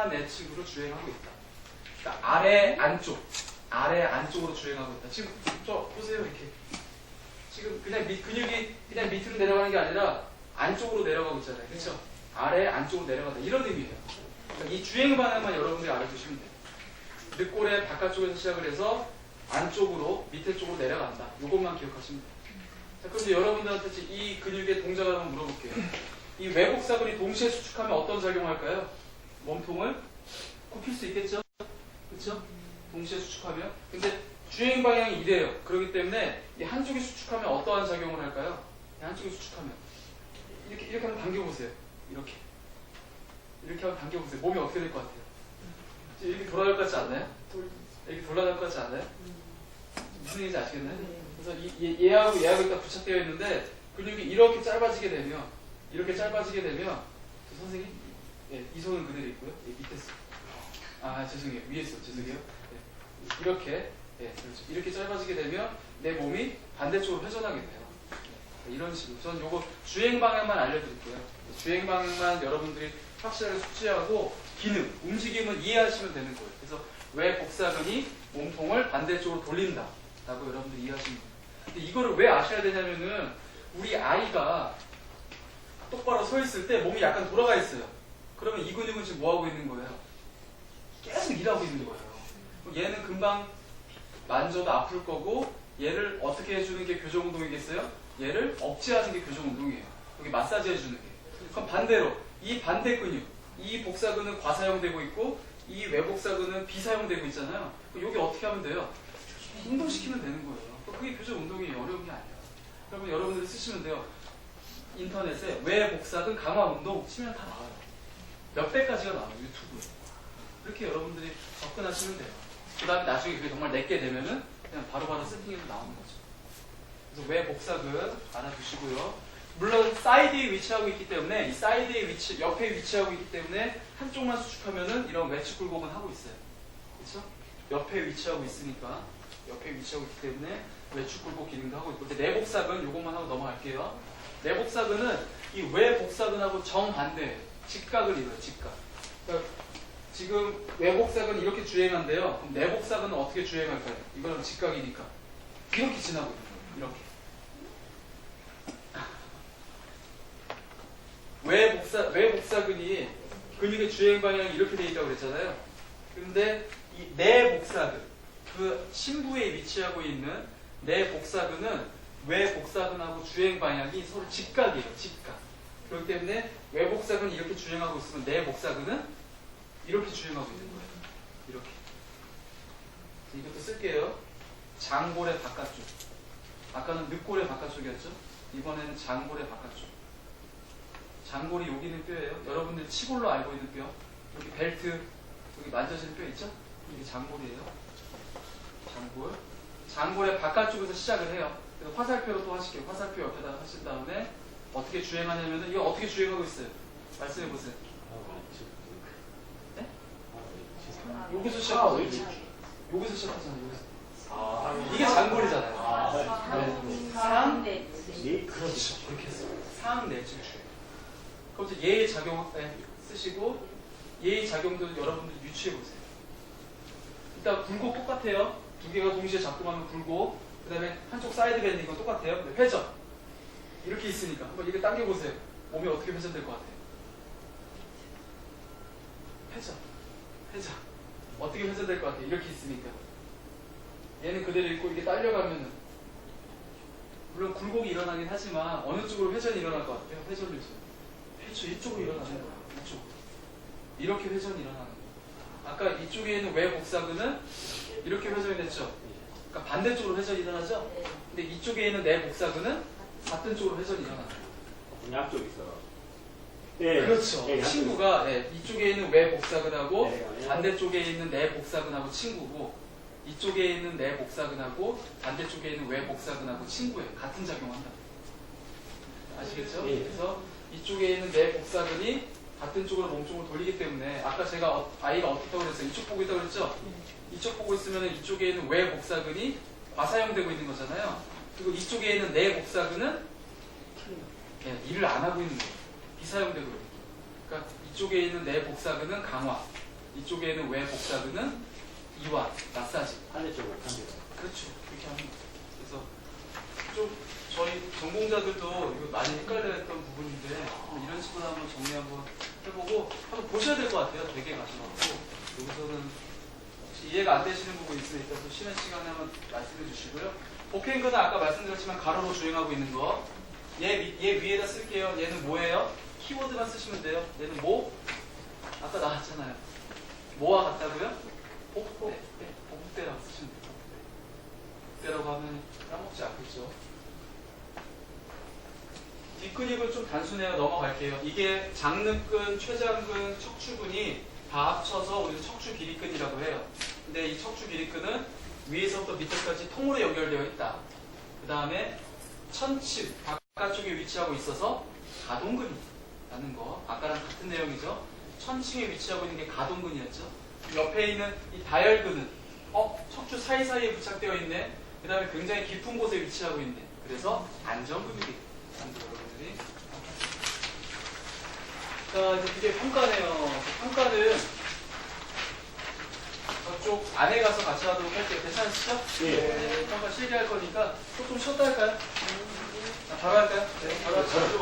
내측으로 주행하고 있다. 그러니까 아래 안쪽으로 주행하고 있다. 지금 저 보세요 이렇게. 지금 그냥 근육이 그냥 밑으로 내려가는 게 아니라 안쪽으로 내려가고 있잖아요. 그렇죠? 아래 안쪽으로 내려간다. 이런 의미예요. 그러니까 이 주행 방향만 여러분들이 알아두시면 돼요. 늑골의 바깥쪽에서 시작을 해서 안쪽으로 밑에 쪽으로 내려간다. 이것만 기억하시면 돼요. 자, 그럼 이제 여러분들한테 이 근육의 동작을 한번 물어볼게요. 이 외복사근이 동시에 수축하면 어떤 작용할까요? 몸통을 굽힐 수 있겠죠? 그렇죠? 동시에 수축하면. 근데 주행 방향이 이래요. 그렇기 때문에 이 한쪽이 수축하면 어떠한 작용을 할까요? 이 한쪽이 수축하면 이렇게 한번 당겨보세요. 이렇게 한번 당겨보세요. 몸이 어떻게 될 것 같아요? 이렇게 돌아갈 것 같지 않나요? 이렇게 돌아갈 것 같지 않나요? 무슨 얘기인지 아시겠나요? 그래서 얘하고 딱 부착되어 있는데 근육이 이렇게 짧아지게 되면 저 선생님? 예, 이 손은 그대로 있고요. 예, 밑에 손. 아 죄송해요. 위에 손 죄송해요. 예, 이렇게 그렇죠. 이렇게 짧아지게 되면 내 몸이 반대쪽으로 회전하게 돼요. 이런 식으로. 전 요거 주행 방향만 알려드릴게요. 주행 방향만 여러분들이 확실하게 숙지하고 기능, 움직임은 이해하시면 되는 거예요. 그래서 왜 복사근이 몸통을 반대쪽으로 돌린다 라고 여러분들이 이해하시면 돼요. 근데 이거를 왜 아셔야 되냐면은 우리 아이가 똑바로 서 있을 때 몸이 약간 돌아가 있어요. 그러면 이 근육은 지금 뭐 하고 있는 거예요? 계속 일하고 있는 거예요. 얘는 금방 만져도 아플 거고 얘를 어떻게 해주는 게 교정 운동이겠어요? 얘를 억제하는 게 교정 운동이에요. 여기 마사지 해주는 게. 그럼 반대로 이 반대 근육, 이 복사근은 과사용되고 있고 이 외복사근은 비사용되고 있잖아요. 여기 어떻게 하면 돼요? 운동시키면 되는 거예요. 그게 교정 운동이에요. 어려운 게 아니에요. 그러면 여러분들이 쓰시면 돼요. 인터넷에 외복사근 강화 운동 치면 다 나와요. 몇 배까지가 나와요. 유튜브에. 이렇게 여러분들이 접근하시면 돼요. 그 다음에 나중에 그게 정말 내게 되면은 그냥 바로바로 세팅해서 나오는 거죠. 그래서 외복사근 알아두시고요. 물론 사이드에 위치하고 있기 때문에 이 사이드에 옆에 위치하고 있기 때문에 한쪽만 수축하면은 이런 외측 굴곡은 하고 있어요. 그렇죠? 옆에 위치하고 있으니까 옆에 위치하고 있기 때문에 외측 굴곡 기능도 하고 있고. 근데 내복사근 요것만 하고 넘어갈게요. 내복사근은 이 외복사근하고 정반대예요. 직각을 이뤄요. 직각. 그러니까 지금 외복사근이 이렇게 주행한대요. 그럼 내복사근은 어떻게 주행할까요? 이거는 직각이니까 이렇게 지나고 있는 거예요. 이렇게. 외복사근이 근육의 주행 방향이 이렇게 되어 있다고 그랬잖아요. 그런데 이 내복사근, 그 심부에 위치하고 있는 내복사근은 외복사근하고 주행 방향이 서로 직각이에요. 직각. 그렇기 때문에 외복사근이 이렇게 주행하고 있으면 내복사근은 이렇게 주행하고 있는 거예요. 이렇게. 이것도 쓸게요. 장골의 바깥쪽. 아까는 늑골의 바깥쪽이었죠? 이번에는 장골의 바깥쪽. 장골이 여기 있는 뼈예요. 여러분들 치골로 알고 있는 뼈. 여기 벨트, 여기 만져지는 뼈 있죠? 이게 장골이에요. 장골. 장골의 바깥쪽에서 시작을 해요. 그래서 화살표로 또 하실게요. 화살표 옆에다 하신 다음에 어떻게 주행하냐면은 이거 어떻게 주행하고 있어요? 말씀해 보세요. 네? 여기서 시작하죠. 여기서 시작하잖아요. 여기서. 이게 장골이잖아요. 네. 상, 그렇죠. 그렇게 했어요. 상 내측 주행. 그럼 이제 예의 작용 쓰시고 예의 작용도 여러분들 유추해 보세요. 일단 굴곡 똑같아요. 두 개가 동시에 작동하면 굴곡. 그 다음에 한쪽 사이드 밴딩 건 똑같아요. 근데 회전. 이렇게 있으니까 한번 이렇게 당겨보세요. 몸이 어떻게 회전될 것 같아요? 회전. 어떻게 회전될 것 같아요? 이렇게 있으니까. 얘는 그대로 있고 이렇게 딸려가면은 물론 굴곡이 일어나긴 하지만 어느 쪽으로 회전이 일어날 것 같아요? 회전 요소. 이쪽으로 일어나는 거예요. 이쪽. 이렇게 회전이 일어나는 거예요. 아까 이쪽에 있는 외복사근은 이렇게 회전이 됐죠? 그러니까 반대쪽으로 회전이 일어나죠? 근데 이쪽에 있는 내복사근은 같은 쪽으로 회전이 일어나는 거예요. 양쪽 있어. 그렇죠. 네, 친구가 이쪽에 있는 외복사근하고 네. 반대쪽에 있는 내복사근하고 친구고 이쪽에 있는 내복사근하고 반대쪽에 있는 외복사근하고 친구예요. 같은 작용한다. 아시겠죠? 네. 그래서 이쪽에 있는 내복사근이 같은 쪽으로 몸쪽을 돌리기 때문에 아까 제가 아이가 어떻다고 그랬어요? 이쪽 보고 있다고 그랬죠? 이쪽 보고 있으면 이쪽에 있는 외복사근이 과사용되고 있는 거잖아요. 그리고 이쪽에 있는 내 복사근은 일을 안 하고 있는 거예요. 비사용되고 있는 거예요. 그러니까 이쪽에 있는 내 복사근은 강화, 이쪽에 있는 외 복사근은 이완, 마사지. 반대쪽으로 반대로. 그렇죠. 그렇게 하는 거예요. 그래서 좀 저희 전공자들도 이거 많이 헷갈려했던 부분인데 이런 식으로 한번 정리 한번 해보고 한번 보셔야 될 것 같아요. 되게 가셔갖고 여기서는 혹시 이해가 안 되시는 부분 있으니까 또 쉬는 시간에 한번 말씀해 주시고요. 복행근은 아까 말씀드렸지만 가로로 주행하고 있는 거. 얘 위에다 쓸게요. 얘는 뭐예요? 키워드만 쓰시면 돼요. 얘는 뭐? 아까 나왔잖아요. 뭐와 같다고요? 복대. 복대라고 쓰시면 돼요. 복대라고 하면 까먹지 않겠죠. 뒷근육은 좀 단순해요. 넘어갈게요. 이게 장늑근, 최장근, 척추근이 다 합쳐서 우리는 척추 길이근이라고 해요. 근데 이 척추 길이근은 위에서부터 밑에까지 통으로 연결되어 있다. 그 다음에 천침, 바깥쪽에 위치하고 있어서 가동근이라는 거. 아까랑 같은 내용이죠. 천층에 위치하고 있는 게 가동근이었죠. 옆에 있는 이 다혈근은 척추 사이사이에 부착되어 있네. 그 다음에 굉장히 깊은 곳에 위치하고 있네. 그래서 안전근육이 여러분들이. 자, 이제 그게 평가네요. 평가는 저쪽 안에 가서 같이 하도록 할게요. 괜찮으시죠? 예. 평가 실기할 거니까 조금 쉬었다 할까요? 바로 할까요? 네, 바로 할까요?